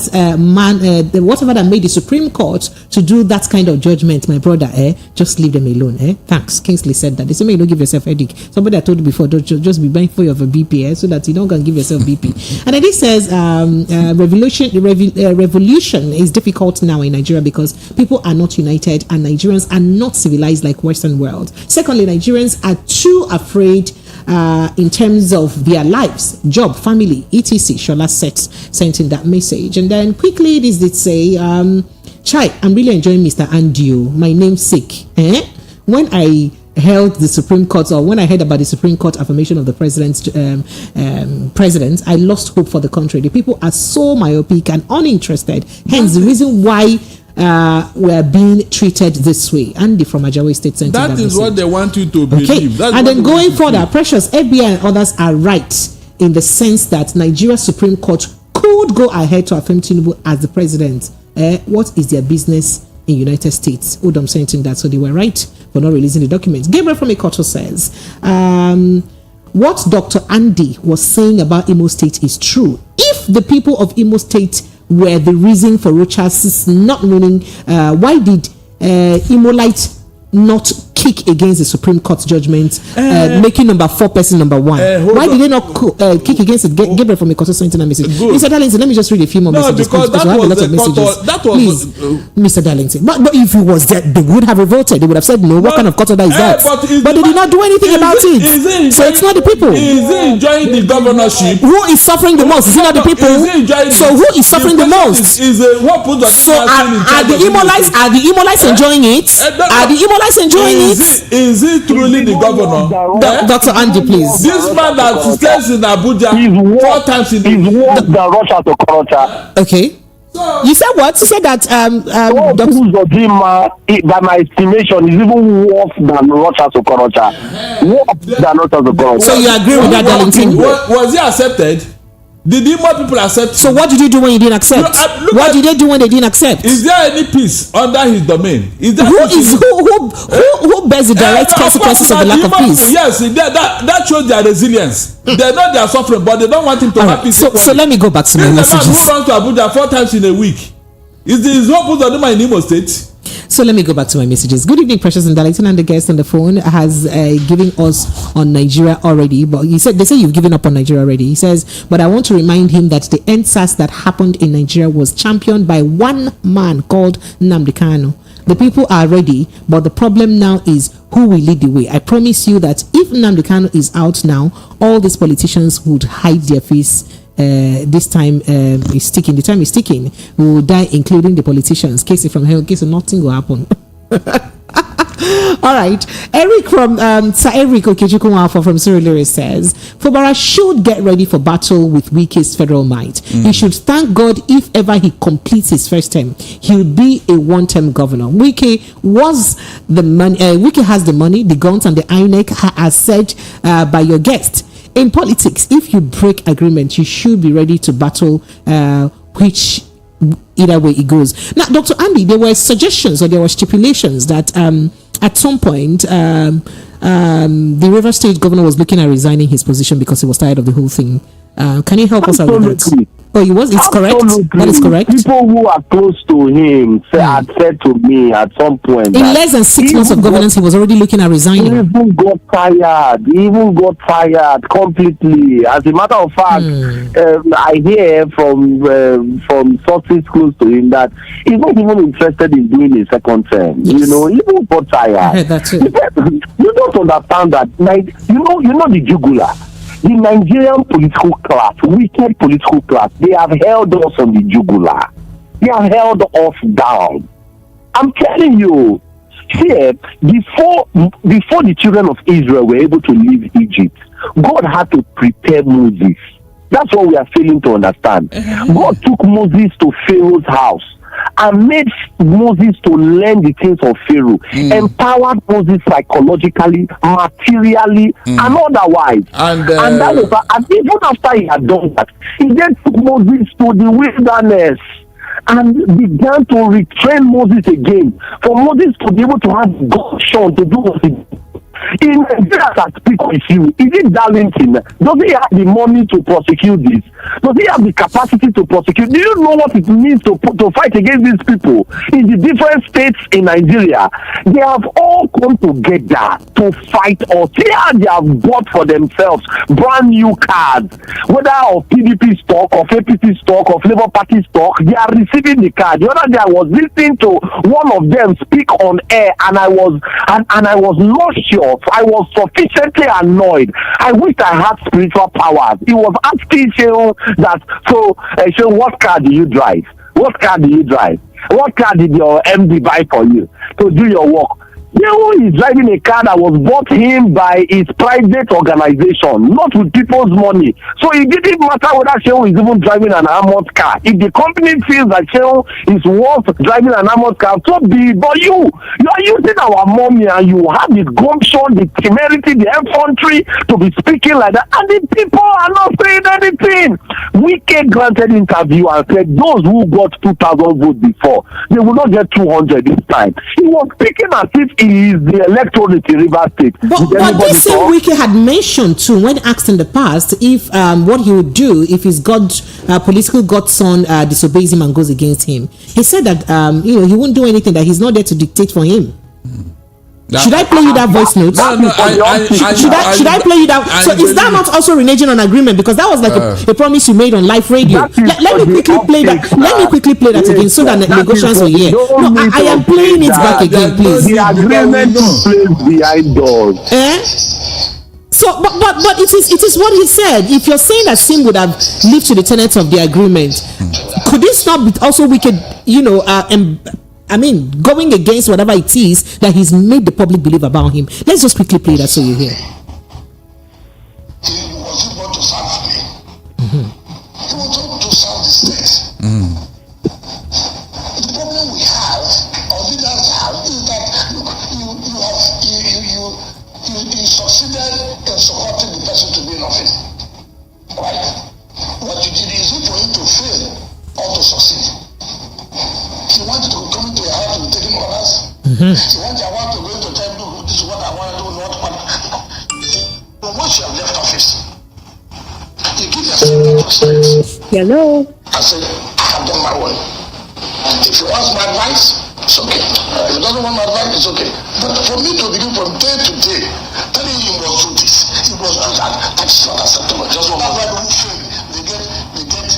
whatever that made the Supreme Court to do that kind of judgment, my brother, just leave them alone. Thanks. Kingsley said that. They say, "You don't give yourself a headache." Somebody I told you before, don't just be mindful of a BP. So that you don't can give yourself BP. And then it says revolution is difficult now in Nigeria because people are not united and Nigerians are not civilized like Western world. Secondly, Nigerians are too afraid in terms of their lives, job, family, etc. Shola sent in that message. And then quickly this did say, Chai, I'm really enjoying Mr. Andio, my namesake. When I held the Supreme Court, or when I heard about the Supreme Court affirmation of the president, I lost hope for the country. The people are so myopic and uninterested. Hence, the reason why we are being treated this way. Andy from Ajawa State Center. That is what they want you to believe. Okay. And then going further, Precious, FBI and others are right in the sense that Nigeria Supreme Court could go ahead to affirm Tinubu as the president. What is their business in United States? Udom saying that, so they were right for not releasing the documents. Gabriel from Ikoto says, what Dr. Andy was saying about Imo State is true. If the people of Imo State were the reason for Rochas not winning, why did Imolite not kill kick against the Supreme Court judgment, making number 4 person number 1? Why did they not kick against it? Gabriel from a constituency message. Mr. Darlington, let me just read a few more messages. Because that was a messages. Please, Mr. Darlington. But if it was that, they would have revolted. They would have said, no, what kind of court order is that? But they did not do anything about it. So it's not the people. Is he enjoying the governorship? Who is suffering the most? Is it not the people? So who is suffering the most? So are the Imolites enjoying it? Are the Imolites enjoying it? Is he truly the governor? Dr. Andy, please. This man that stays in Abuja 4 times in the worse than Russia to Korocha. Okay. You said what? You said that by my estimation, is even worse than Russia to Korocha. Worse than Russia to Korocha. So you agree with that, Darlington? Was he accepted? Did the more people accept? So what did you do when you didn't accept? What did they do when they didn't accept? Is there any peace under his domain? Who bears the direct consequences of the lack of peace? Yes, that shows their resilience. They know they are suffering, but they don't want him to have peace. So let me go back to my messages. Who runs to Abuja 4 times in a week? Is his whole Uzodinma in Imo State? So let me go back to my messages. Good evening, Precious and Darlington, and the guest on the phone has given us on Nigeria already. But they say you've given up on Nigeria already. He says, but I want to remind him that the EndSARS that happened in Nigeria was championed by one man called Nnamdi Kanu. The people are ready, but the problem now is who will lead the way. I promise you that if Nnamdi Kanu is out now, all these politicians would hide their face. This time is ticking. The time is ticking. We will die, including the politicians. Casey from hell. Casey, nothing will happen. All right. Eric from Sir Eric Okechukwu from Surulere says, Fubara should get ready for battle with Wike's federal might. He should thank God if ever he completes his first term. He will be a one-term governor. Wike was the money. Wike has the money, the guns, and the INEC, as said by your guest. In politics, if you break agreement, you should be ready to battle, which either way it goes. Now, Dr. Andy, there were suggestions or there were stipulations that at some point the River State governor was looking at resigning his position because he was tired of the whole thing. Can you help us out with that? Oh, he was? It's correct? That is correct? People who are close to him had said to me at some point. In less than 6 months of governance, he was already looking at resigning. He even got fired completely. As a matter of fact, I hear from sources close to him that he's not even interested in doing a second term. Yes. You know, he even got tired. I heard that too. You don't understand that. Like, you know the jugular. The Nigerian political class, wicked political class, they have held us on the jugular. They have held us down. I'm telling you, here, before the children of Israel were able to leave Egypt, God had to prepare Moses. That's what we are failing to understand. God took Moses to Pharaoh's house and made Moses to learn the things of Pharaoh, empowered Moses psychologically, materially, and otherwise. And that was, and even after he had done that, he then took Moses to the wilderness and began to retrain Moses again, for Moses to be able to have gumption to do what he did. In Nigeria, I speak with you, is it Darlington? Does he have the money to prosecute this? Does he have the capacity to prosecute? Do you know what it means to fight against these people in the different states in Nigeria? They have all come together to fight us. Here they have bought for themselves brand new cards, whether of PDP stock, of APC stock, of Labour Party stock. They are receiving the card. The other day I was listening to one of them speak on air, and I was not sure. I was sufficiently annoyed. I wish I had spiritual powers. He was asking Shehu that, Shehu, what car do you drive? What car do you drive? What car did your MD buy for you to do your work? Shehu is driving a car that was bought him by his private organization, not with people's money. So it didn't matter whether Shehu is even driving an armored car. If the company feels that Shehu is worth driving an armored car, so be it. But you are using our money, and you have the gumption, the temerity, the infantry to be speaking like that, and the people are not saying anything. Wike granted interview and said those who got 2,000 votes before, they will not get 200 this time. He was speaking as if he is the electorate in River State. But this same Wike had mentioned too, when asked in the past, if what he would do if his political godson disobeys him and goes against him. He said that he won't do anything, that he's not there to dictate for him. Should I play you that voice note? No, should I play you that? So is that not also reneging on agreement? Because that was like a promise you made on live radio. Let me quickly play that. Let me quickly play that again so that negotiations will hear. No, I am playing it back again, please. The agreement plays behind doors. So, but it is what he said. If you're saying that Sim would have lived to the tenets of the agreement, could this not be also wicked? Going against whatever it is that he's made the public believe about him. Let's just quickly play that so you hear. He was able to serve me. He was able to serve the state. The problem we have, or leaders have, is that you succeeded in supporting the person to be in office. Right? What you did is for him to fail or to succeed. He wanted to come into your house to be taking orders. He wanted your wife to go into tell you, this is what I want to do, not what. But once you have left office, you give yourself that respect. Hello. I said, I have done my way. If you ask my advice, it's okay. If you don't want my advice, it's okay. But for me to begin from day to day, telling you must do this, you must do that, that's not acceptable. Just one more. That's why they get,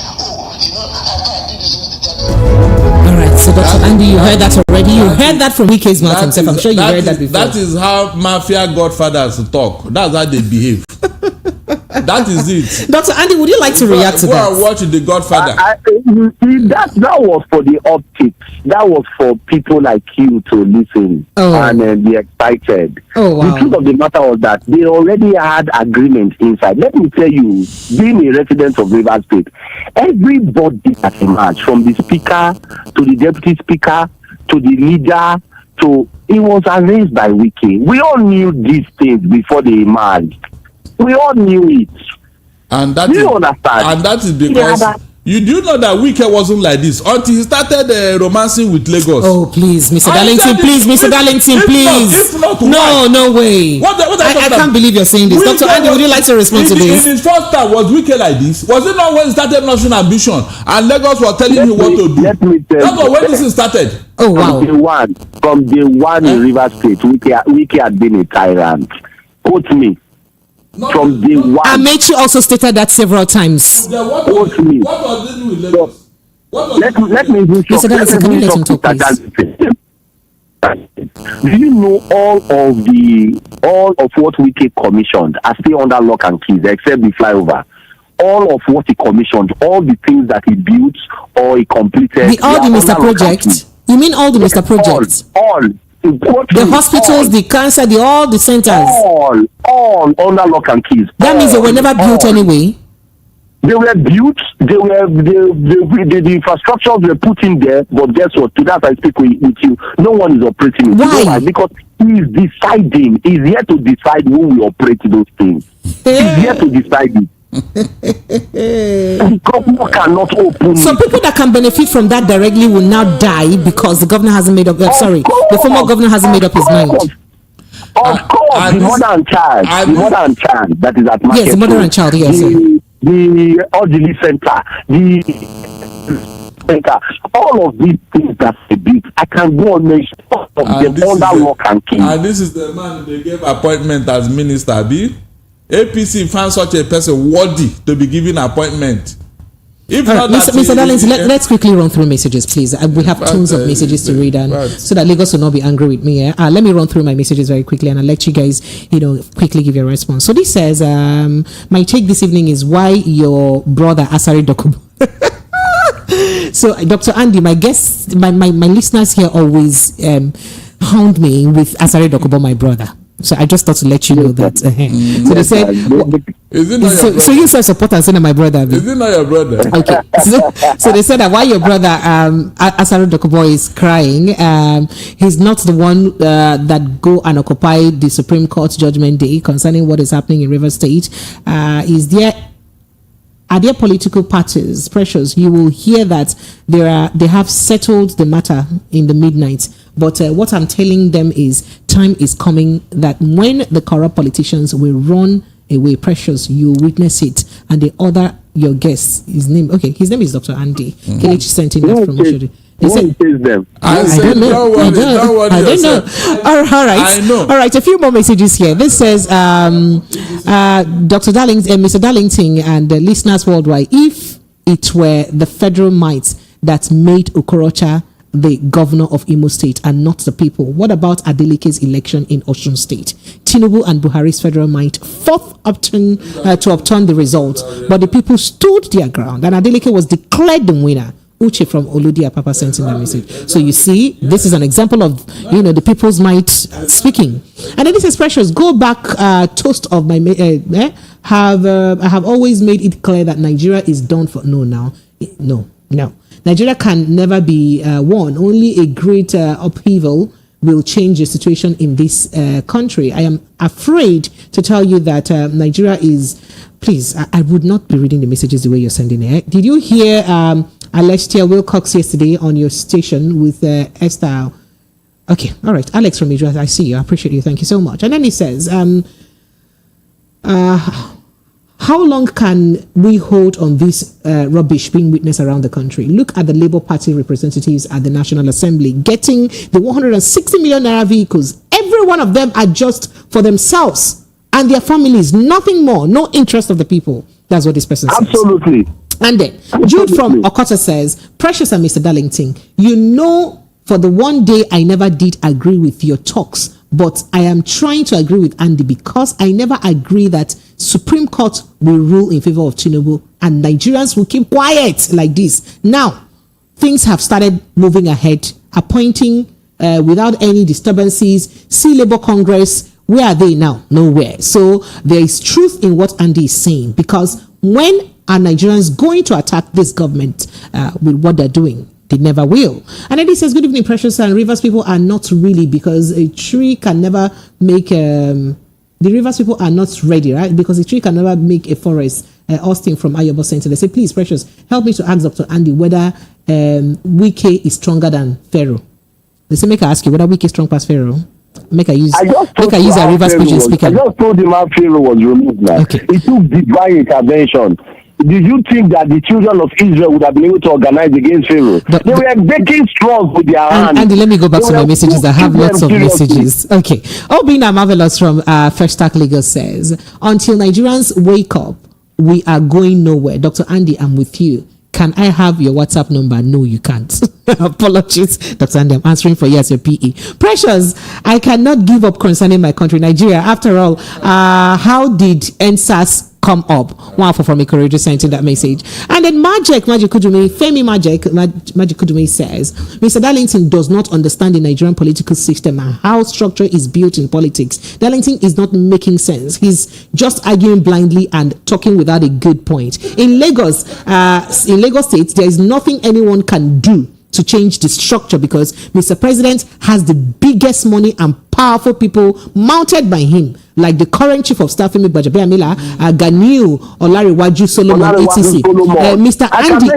after I did this, all right, so Dr. Andy, you heard that already. You heard that from Wike's mouth himself. I'm sure you heard that before. That is how mafia godfathers talk. That's how they behave. That is it. Dr. Andy, would you like to react to that? Go and watch The Godfather. That was for the optics. That was for people like you to listen and be excited. Oh, wow. The truth of the matter was that they already had agreement inside. Let me tell you, being a resident of Rivers State, everybody that emerged, from the speaker to the deputy speaker to the leader it was arranged by Wike. We all knew these things before they emerged. We all knew it. And that understand? And that is because you do know that Wike wasn't like this until he started romancing with Lagos. Oh, please, Mr. Darlington, please, Mr. Darlington, please. If not, no way. What I can't believe you're saying this. Dr. Andy, would you like to respond to this? In his first time, was Wike like this? Was it not when he started nurturing ambition and Lagos was telling him what to do? Let me tell That's not when this started. Oh, wow. From day one in Rivers State, Wike had been a tyrant. Quote me. From day one. Amechi also stated that several times. What was they doing with Lagos? Let me do Mr. Darlington, can you let him talk, please? Do you know all of what Wike commissioned are still under lock and keys except the flyover? All of what he commissioned, all the things that he built or he completed. All the Mr. Project? You mean all the Mr. Projects? All. The hospitals, the cancer, all the centers. All under lock and keys. That means they were never built anyway. They were built. The infrastructures were put in there. But guess what? Today, as I speak with you, no one is operating it. Why? Because he's deciding. He's here to decide who will operate those things. He's here to decide it. The governor cannot open. So people that can benefit from that directly will now die because the governor hasn't made up. The former governor hasn't made up his mind. Of course, the mother and child. The mother and child that is at market. Yes, the mother and child. Yes. The elderly center. All of these things that they did, I can go on mention all of them under lock and key. And this is the man they gave appointment as minister. APC found such a person worthy to be given appointment. If not, Mr. Darlington, let's quickly run through messages, please. We have tons of messages to read, and so that Lagos will not be angry with me. Let me run through my messages very quickly, and I'll let you guys, quickly give your response. So this says, my take this evening is why your brother Asari Dokubo. So, Dr. Andy, my guests, my listeners here always hound me with Asari Dokubo, my brother. So I just thought to let you know that. So they said, is it not your brother? So you self-support and say that my brother. Is it not your brother? Okay. So they said that while your brother Asari Dokubo is crying, he's not the one that go and occupy the Supreme Court Judgment Day concerning what is happening in Rivers State. Are there political parties, pressures? You will hear that they have settled the matter in the midnight. But what I'm telling them is time is coming that when the corrupt politicians will run away, precious, you witness it. And the other, your guest, his name is Dr. Andy. Kelechi sent in that from Oshodi. He Who said, pays them? I said, don't worry I don't know. yourself. All right. I know. All right. A few more messages here. This says, Dr. Darlington, Mr. Darlington, and listeners worldwide. If it were the federal might that made Okorocha the governor of Imo State and not the people, what about Adelike's election in Osun State? Tinubu and Buhari's federal might fought to upturn the results, but the people stood their ground, and Adeleke was declared the winner. Uche from Oludia Papa sent in that message. So you see, this is an example of, the people's might speaking. And then this is Precious. Go back, toast of my, I have always made it clear that Nigeria is done for, no. Nigeria can never be won. Only a great upheaval will change the situation in this country. I am afraid to tell you that Nigeria is, please, I would not be reading the messages the way you're sending it. Did you hear Alestia Wilcox yesterday on your station with Esther? Okay, all right. Alex from Israel, I see you. I appreciate you. Thank you so much. And then he says, how long can we hold on this rubbish being witnessed around the country? Look at the Labour Party representatives at the National Assembly getting the 160 million naira vehicles. Every one of them are just for themselves and their families, nothing more, no interest of the people. That's what this person says. Absolutely. And then Jude from Okota says, Precious and Mr. Darlington, for the one day I never did agree with your talks, but I am trying to agree with Andy because I never agree that Supreme Court will rule in favor of Tinubu and Nigerians will keep quiet like this. Now, things have started moving ahead, appointing without any disturbances. See Labour Congress, where are they now? Nowhere. So there is truth in what Andy is saying, because when are Nigerians going to attack this government with what they're doing? They never will. And then he says, good evening, Precious, and Rivers people are not really, because a tree can never make, the Rivers people are not ready, right? Because a tree can never make a forest. Austin from Ayobo Center, they say, please, Precious, help me to ask Dr. Andy whether Wike is stronger than Pharaoh. They say, make I ask you whether Wike is strong past Pharaoh. Make I use a Rivers Pidgin speaker. I just told him how Pharaoh was removed now. Okay. It took divine intervention. Did you think that the children of Israel would have been able to organize against Pharaoh? They were making straws with their hands. Andy, let me go back to my messages. I have lots of messages. Okay. Obina Marvelous from Fresh Stack Lagos says, until Nigerians wake up, we are going nowhere. Dr. Andy, I'm with you. Can I have your WhatsApp number? No, you can't. Apologies, Dr. Andy. I'm answering for you as your PE. Precious, I cannot give up concerning my country, Nigeria. After all, how did NSAS come up? One from Ikorodu sent in that message. And then Magic Kudumi, Femi Magic Kudumi says, Mr. Darlington does not understand the Nigerian political system and how structure is built in politics. Darlington is not making sense. He's just arguing blindly and talking without a good point. In Lagos State, there is nothing anyone can do to change the structure because Mr. President has the biggest money and powerful people mounted by him, like the current chief of staff, Gbajabiamila, Ganiu, Olariwaju Solomon, etc. Mr. Andy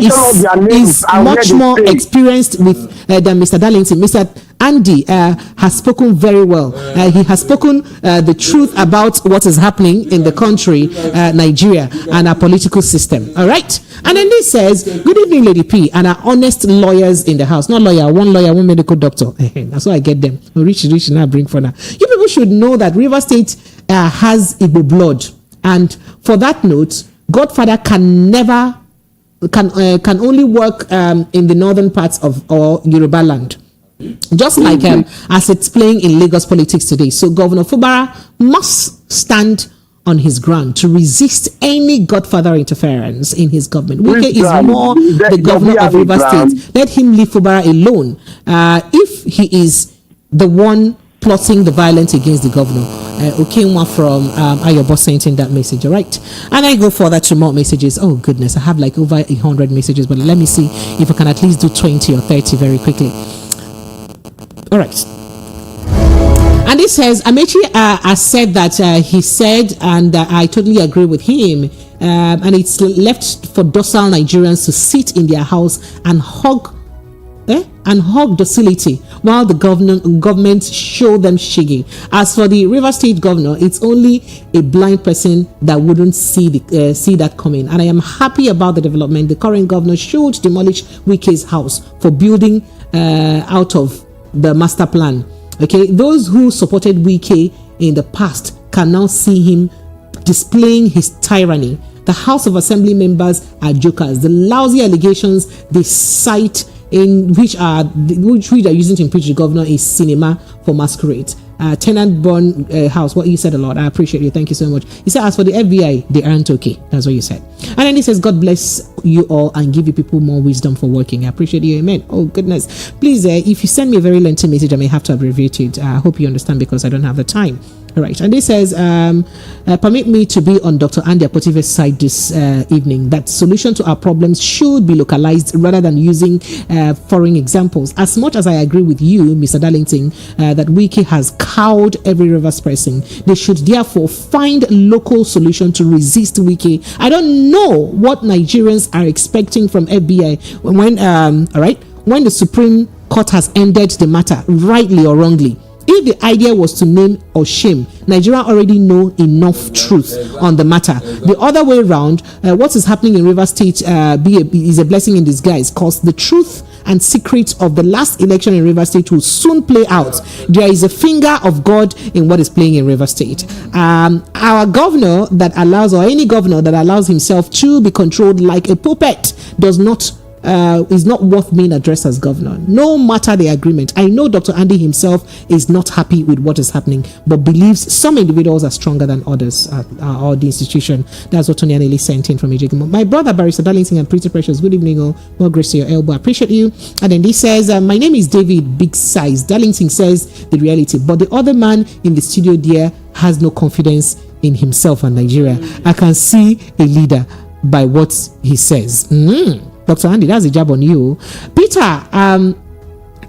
is much more experienced than Mr. Darlington. Mr. Andy has spoken very well. He has spoken the truth about what is happening in the country, Nigeria, and our political system. All right. And then this says, good evening, Lady P, and our honest lawyers in the house. Not lawyer, one medical doctor. That's why I get them. Rich, now bring for now. You people should know that River State has Igbo blood. And for that note, Godfather can only work in the northern parts of Yoruba land. Just like as it's playing in Lagos politics today. So Governor Fubara must stand on his ground to resist any Godfather interference in his government. Wike is more the governor of River State. Let him leave Fubara alone. If he is the one plotting the violence against the governor. Okenwa from Ayobo sent in that message, all right? And I go further to more messages. Oh goodness, I have like over 100 messages, but let me see if I can at least do 20 or 30 very quickly. All right. And it says, Amechi has said that he said, and I totally agree with him, and it's left for docile Nigerians to sit in their house and hug and hug docility while the government show them shiggy. As for the River State governor, it's only a blind person that wouldn't see that coming. And I am happy about the development. The current governor should demolish Wike's house for building out of the master plan. Okay, those who supported Wike in the past can now see him displaying his tyranny. The House of Assembly members are jokers. The lousy allegations they cite in which we are using to impeach the governor is cinema for masquerade. Tenant born house, what you said a lot. I appreciate you. Thank you so much. He said, as for the FBI, they aren't okay. That's what you said. And then he says, God bless you all and give you people more wisdom for working. I appreciate you. Amen. Oh, goodness. Please, if you send me a very lengthy message, I may have to abbreviate it. I hope you understand because I don't have the time. All right. And this says, permit me to be on Dr. Andy Apotive's side this evening. That solution to our problems should be localized rather than using foreign examples. As much as I agree with you, Mr. Darlington, that Wike has cowed every Rivers person, they should therefore find local solution to resist Wike. I don't know what Nigerians are expecting from FBI when the Supreme Court has ended the matter, rightly or wrongly. If the idea was to name or shame, Nigeria already know enough truth on the matter. The other way around, what is happening in River State is a blessing in disguise, because the truth and secrets of the last election in River State will soon play out. There is a finger of God in what is playing in River State. Our governor that allows, or any governor that allows himself to be controlled like a puppet, is not worth being addressed as governor, no matter the agreement. I know Dr. Andy himself is not happy with what is happening, but believes some individuals are stronger than others or the institution. That's what Tony Aneli sent in from Ijeoma. My brother Barrister Darlington and Pretty Precious, good evening. More grace to your elbow. I appreciate you. And then this says, my name is David Big Size. Darlington says the reality, but the other man in the studio there has no confidence in himself and Nigeria. I can see a leader by what he says. Dr. Andy, that's a job on you. Peter,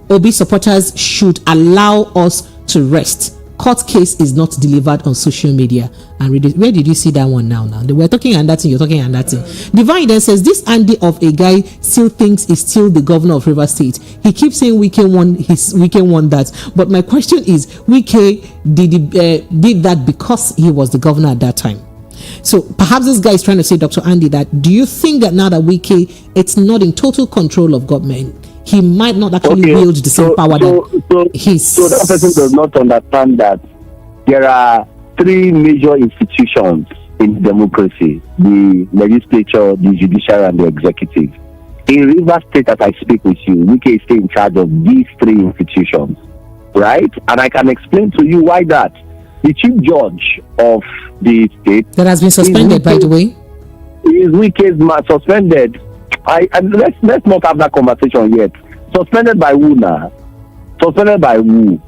Obi supporters should allow us to rest. Court case is not delivered on social media. And where did you see that one now? They were talking and that thing, you're talking and that thing. Divine then says, this Andy of a guy still thinks he's still the governor of River State. He keeps saying Wike won that. But my question is, Wike did that because he was the governor at that time. So perhaps this guy is trying to say, Dr. Andy, that do you think that now that Wike, it's not in total control of government, he might not actually wield the same power that he's... So that person does not understand that there are three major institutions in democracy: the legislature, the judiciary, and the executive. In River State, as I speak with you, Wike is still in charge of these three institutions, right? And I can explain to you why that. The chief judge of the state that has been suspended, by the way, is Wike's suspended. Let's not have that conversation yet. Suspended by who now? Suspended by who?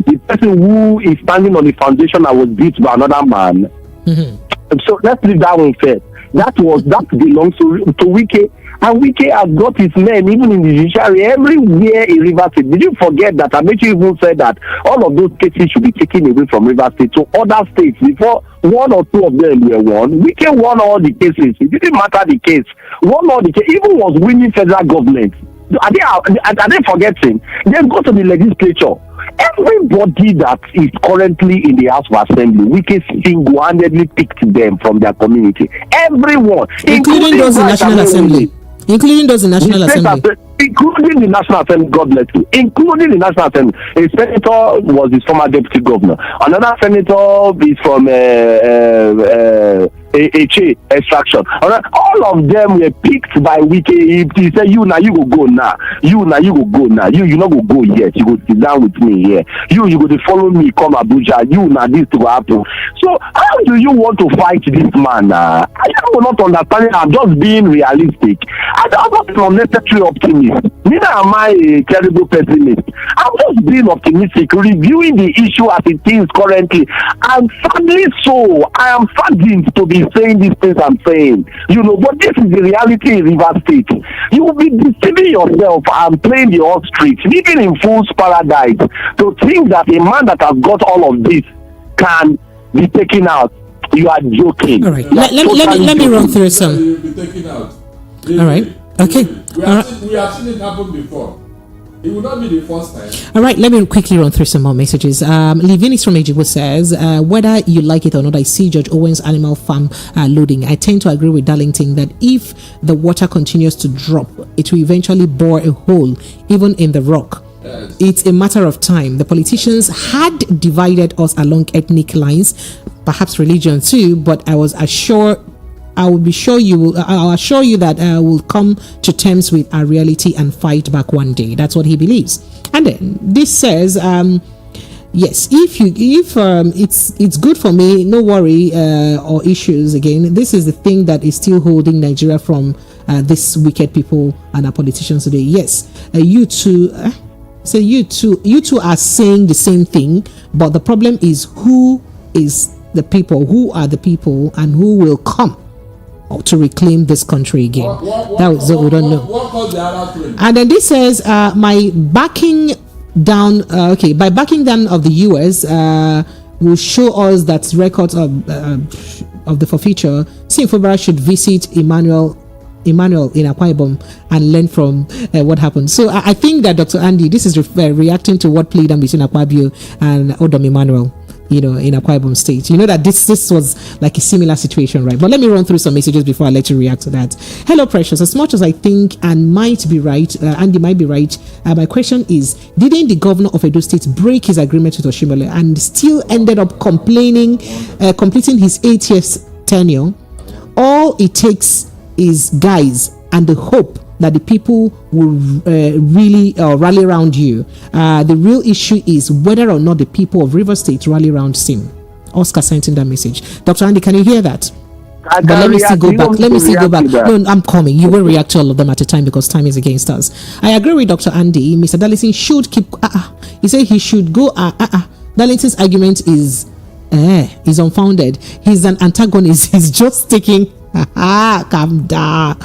The person who is standing on the foundation that was built by another man. Mm-hmm. So let's leave that one first. That belongs to Wike. And Wike has got his men, even in the judiciary, everywhere in River State. Did you forget that Amechi even said that all of those cases should be taken away from River State to other states before one or two of them were won? Wike won all the cases. It didn't matter the case. Won all the cases. Even was winning federal government. Are they forgetting? Then go to the legislature. Everybody that is currently in the House of Assembly, Wike single-handedly picked them from their community. Everyone, including those in National Assembly. Including those in National Assembly. Including the National Assembly, God bless you. Including the National Assembly. A senator was his former deputy governor. Another senator is from extraction. All of them were picked by Wike. He said, you go now. You not go go yet. You go sit down with me here. You go to follow me, come Abuja. You now this to happen. So how do you want to fight this man? I will not understand it. I'm just being realistic. I'm not an unnecessary optimist. Neither am I a terrible pessimist. I'm just being optimistic, reviewing the issue as it is currently. And sadly so, I am saddened to be saying these things I'm saying. But this is the reality in River State. You will be deceiving yourself and playing the ostrich, living in fool's paradise, to think that a man that has got all of this can be taken out. You are joking. All right. Let me run through some. You'll be taken out. All right. Okay. We have seen it happen before. It will not be the first time. All right, let me quickly run through some more messages. Livinis from Ejigbo says, whether you like it or not, I see George Owen's animal farm loading. I tend to agree with Darlington that if the water continues to drop, it will eventually bore a hole, even in the rock. Yes. It's a matter of time. The politicians had divided us along ethnic lines, perhaps religion too, but I'll assure you that we'll come to terms with our reality and fight back one day. That's what he believes. And then this says, yes, if it's good for me, no worry or issues. Again, this is the thing that is still holding Nigeria from these wicked people and our politicians today. Yes, you two are saying the same thing, but the problem is who is the people, who are the people, and who will come to reclaim this country again. That was what we don't know. And then this says, my backing down, by backing down of the US will show us that records of the forfeiture. Sinfobara should visit Emmanuel in Akwa Ibom and learn from what happened. So I think that Dr. Andy, this is reacting to what played on between Akpabio and Odom Emmanuel, in Akwa Ibom State. That this was like a similar situation, right? But let me run through some messages before I let you react to that. Hello, Precious. As much as I think and might be right, Andy might be right, my question is, didn't the governor of Edo State break his agreement with Oshimole and still ended up completing his 8 years tenure? All it takes is guys and the hope that the people will really rally around you. The real issue is whether or not the people of River State rally around Sim. Oscar sent in that message. Dr. Andy, can you hear that? But let me still go back. No, I'm coming. You will react to all of them at a time because time is against us. I agree with Dr. Andy. Mr. Darlington should keep. He said he should go. Darlington's argument is unfounded. He's an antagonist. He's just taking. Calm down.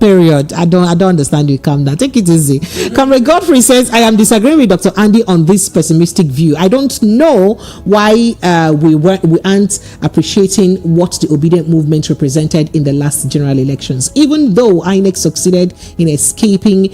Period. I don't understand you. Calm down. Take it easy. Comrade Godfrey says, I am disagreeing with Dr. Andy on this pessimistic view. I don't know why we aren't appreciating what the obedient movement represented in the last general elections. Even though INEC succeeded in escaping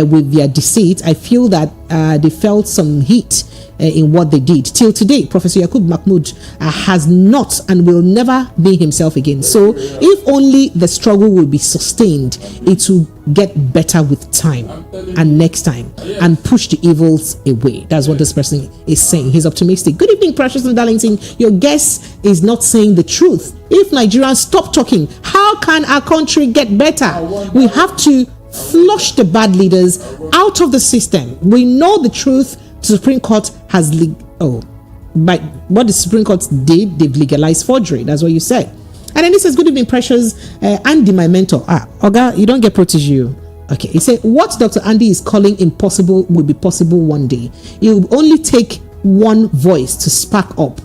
with their deceit, I feel that they felt some heat in what they did. Till today, Professor Yakub Mahmoud has not and will never be himself again. So if only the struggle will be sustained, it will get better with time and next time and push the evils away. That's what this person is saying. He's optimistic. Good evening, Precious and Darlington. Your guest is not saying the truth. If Nigerians stop talking, how can our country get better? We have to flush the bad leaders out of the system. We know the truth. The Supreme Court has but what the Supreme Court did, they've legalized forgery. That's what you said. And then he says, good evening, Precious. Andy, my mentor. Oga, you don't get protégé. Okay, he said, what Dr. Andy is calling impossible will be possible one day. It will only take one voice to spark up.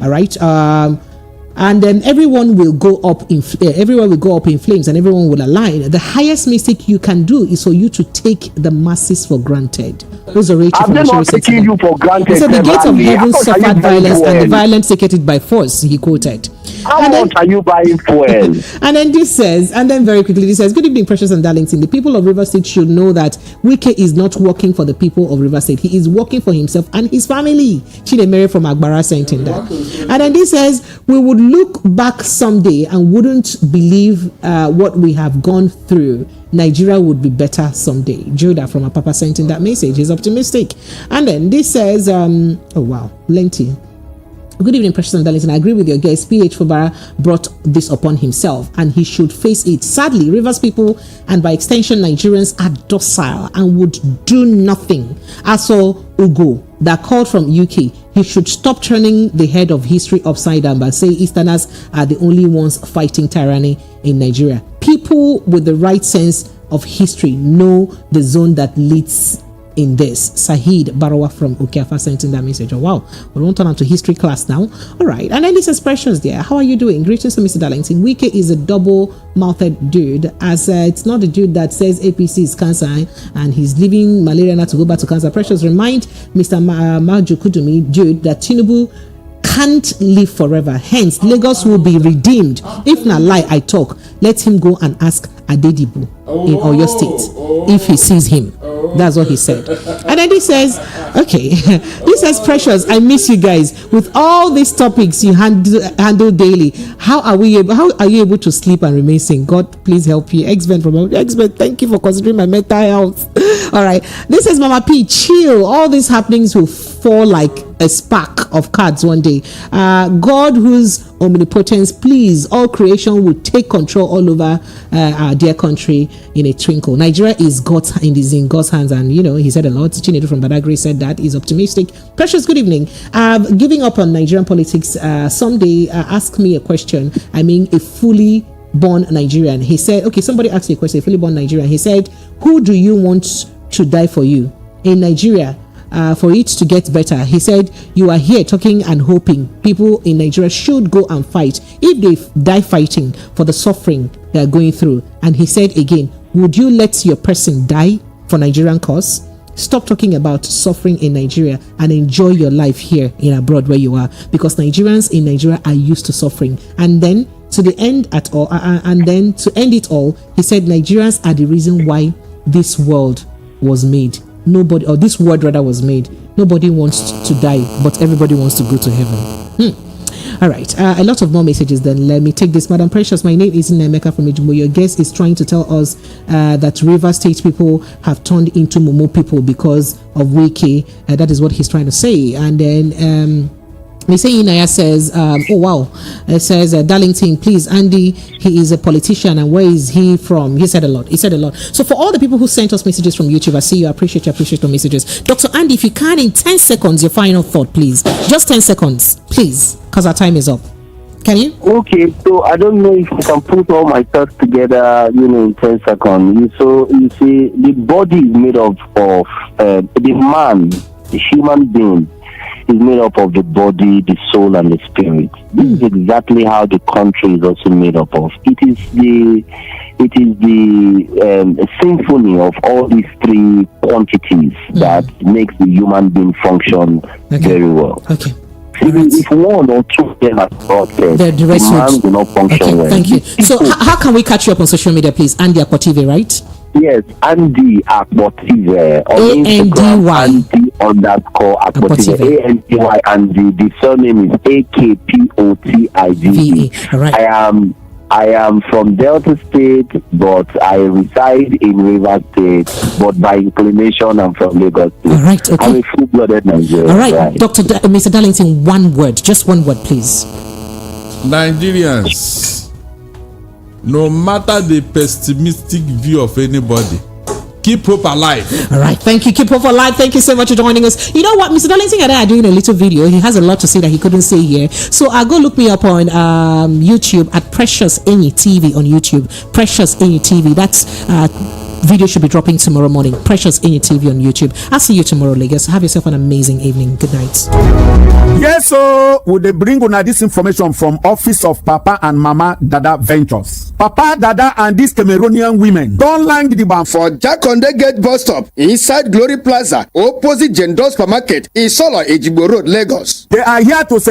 All right. And then everyone will go up in flames and everyone will align. The highest mistake you can do is for you to take the masses for granted. Those are Rachel. I'm not taking you for granted. He said the gates of heaven suffered violence and the violence take it by force, he quoted. How much are you buying fuel? And then this says, and then very quickly this says, good evening, Precious and Darlington. The people of River State should know that Wike is not working for the people of River State. He is working for himself and his family. Chidemere from Agbara sent in that. And then this says, we would look back someday and wouldn't believe what we have gone through. Nigeria would be better someday. Judah from Apapa sent in that message. He's optimistic. And then this says, oh wow, lengthy. Good evening, Precious and Darlington. I agree with your guest. PH Fubara brought this upon himself and he should face it. Sadly, Rivers people and by extension Nigerians are docile and would do nothing. Aso Ugo that called from UK, he should stop turning the head of history upside down by saying Easterners are the only ones fighting tyranny in Nigeria. People with the right sense of history know the zone that leads in this. Sahid Barawa from Ukiafa sent in that message. Oh wow, we won't turn on to history class now. All right, and then this is Precious there. How are you doing? Greetings to Mr. Darlington. Wike is a double-mouthed dude, as it's not a dude that says APC is cancer and he's leaving malaria now to go back to cancer. Precious, remind Mr. Maju Kudumi dude that Tinubu can't live forever. Hence, Lagos will be redeemed. If not lie, I talk. Let him go and ask Adedibu in Oyo State if he sees him. That's what he said. And then he says, okay, he says, Precious, I miss you guys. With all these topics you handle daily, how are you able to sleep and remain sane? God, please help you. X-Men from X-Men, thank you for considering my mental health. All right. This is Mama P. Chill. All these happenings will fall like a spark of cards one day. God, whose omnipotence, please, all creation will take control all over our dear country in a twinkle. Nigeria is in God's hands, and he said a lot. Chinedu from Badagry said that he's optimistic. Precious, good evening. Giving up on Nigerian politics. Someday ask me a question. I mean, a fully born Nigerian. He said, okay, somebody asked you a question, a fully born Nigerian. He said, who do you want to die for you in Nigeria? For it to get better, he said, you are here talking and hoping people in Nigeria should go and fight. If they die fighting for the suffering they are going through, and he said again, would you let your person die for Nigerian cause? Stop talking about suffering in Nigeria and enjoy your life here in abroad where you are, because Nigerians in Nigeria are used to suffering. And then to end it all, he said Nigerians are the reason why this world was made. Nobody, or this world rather, was made. Nobody wants to die, but everybody wants to go to heaven. All right, a lot of more messages. Then let me take this. Madam Precious, my name is Nemeka from Ijeoma. Your guest is trying to tell us that River State people have turned into Momo people because of Wiki. That is what he's trying to say. And then Mr. Inaya says, oh wow, it says, Darlington, please, Andy, he is a politician, and where is he from? He said a lot. So for all the people who sent us messages from YouTube, I see you, I appreciate your messages. Dr. Andy, if you can, in 10 seconds, your final thought, please. Just 10 seconds, please, because our time is up. Can you? Okay, so I don't know if you can put all my thoughts together, in 10 seconds. So you see, the body is made up of the man, the human being, is made up of the body, the soul, and the spirit. This is exactly how the country is also made up of. It is the symphony of all these three quantities that makes the human being function very well. Okay. If one or two of them are broken, the man will not function well. Thank you. So how can we catch you up on social media, please? Andy Akwative, right? Yes, Andy Akwative on Instagram, Andy_Akwative, ANDY, and the surname is AKPOTIVE. Right. I am from Delta State, but I reside in River State, but by inclination I'm from Lagos State. All right, okay. I'm a full-blooded Nigerian. All right, Mr. Darlington, one word, just one word, please. Nigerians, no matter the pessimistic view of anybody, keep hope alive. All right, thank you. Keep hope alive. Thank you so much for joining us. You know what, Mr. Darlington and I are doing a little video. He has a lot to say that he couldn't say here. So I'll go look me up on YouTube at Precious Enyi TV on YouTube. Precious Enyi TV. That's video should be dropping tomorrow morning. Precious Enyi TV on YouTube. I'll see you tomorrow, Lagos. Have yourself an amazing evening. Good night. Yes, so would they bring on this information from Office of Papa and Mama Dada Ventures? Papa Dada and these Cameroonian women don't land the ban for Jakonde Gate bus stop inside Glory Plaza, opposite Jendo Supermarket, Isolo Ejigbo Road, Lagos. They are here to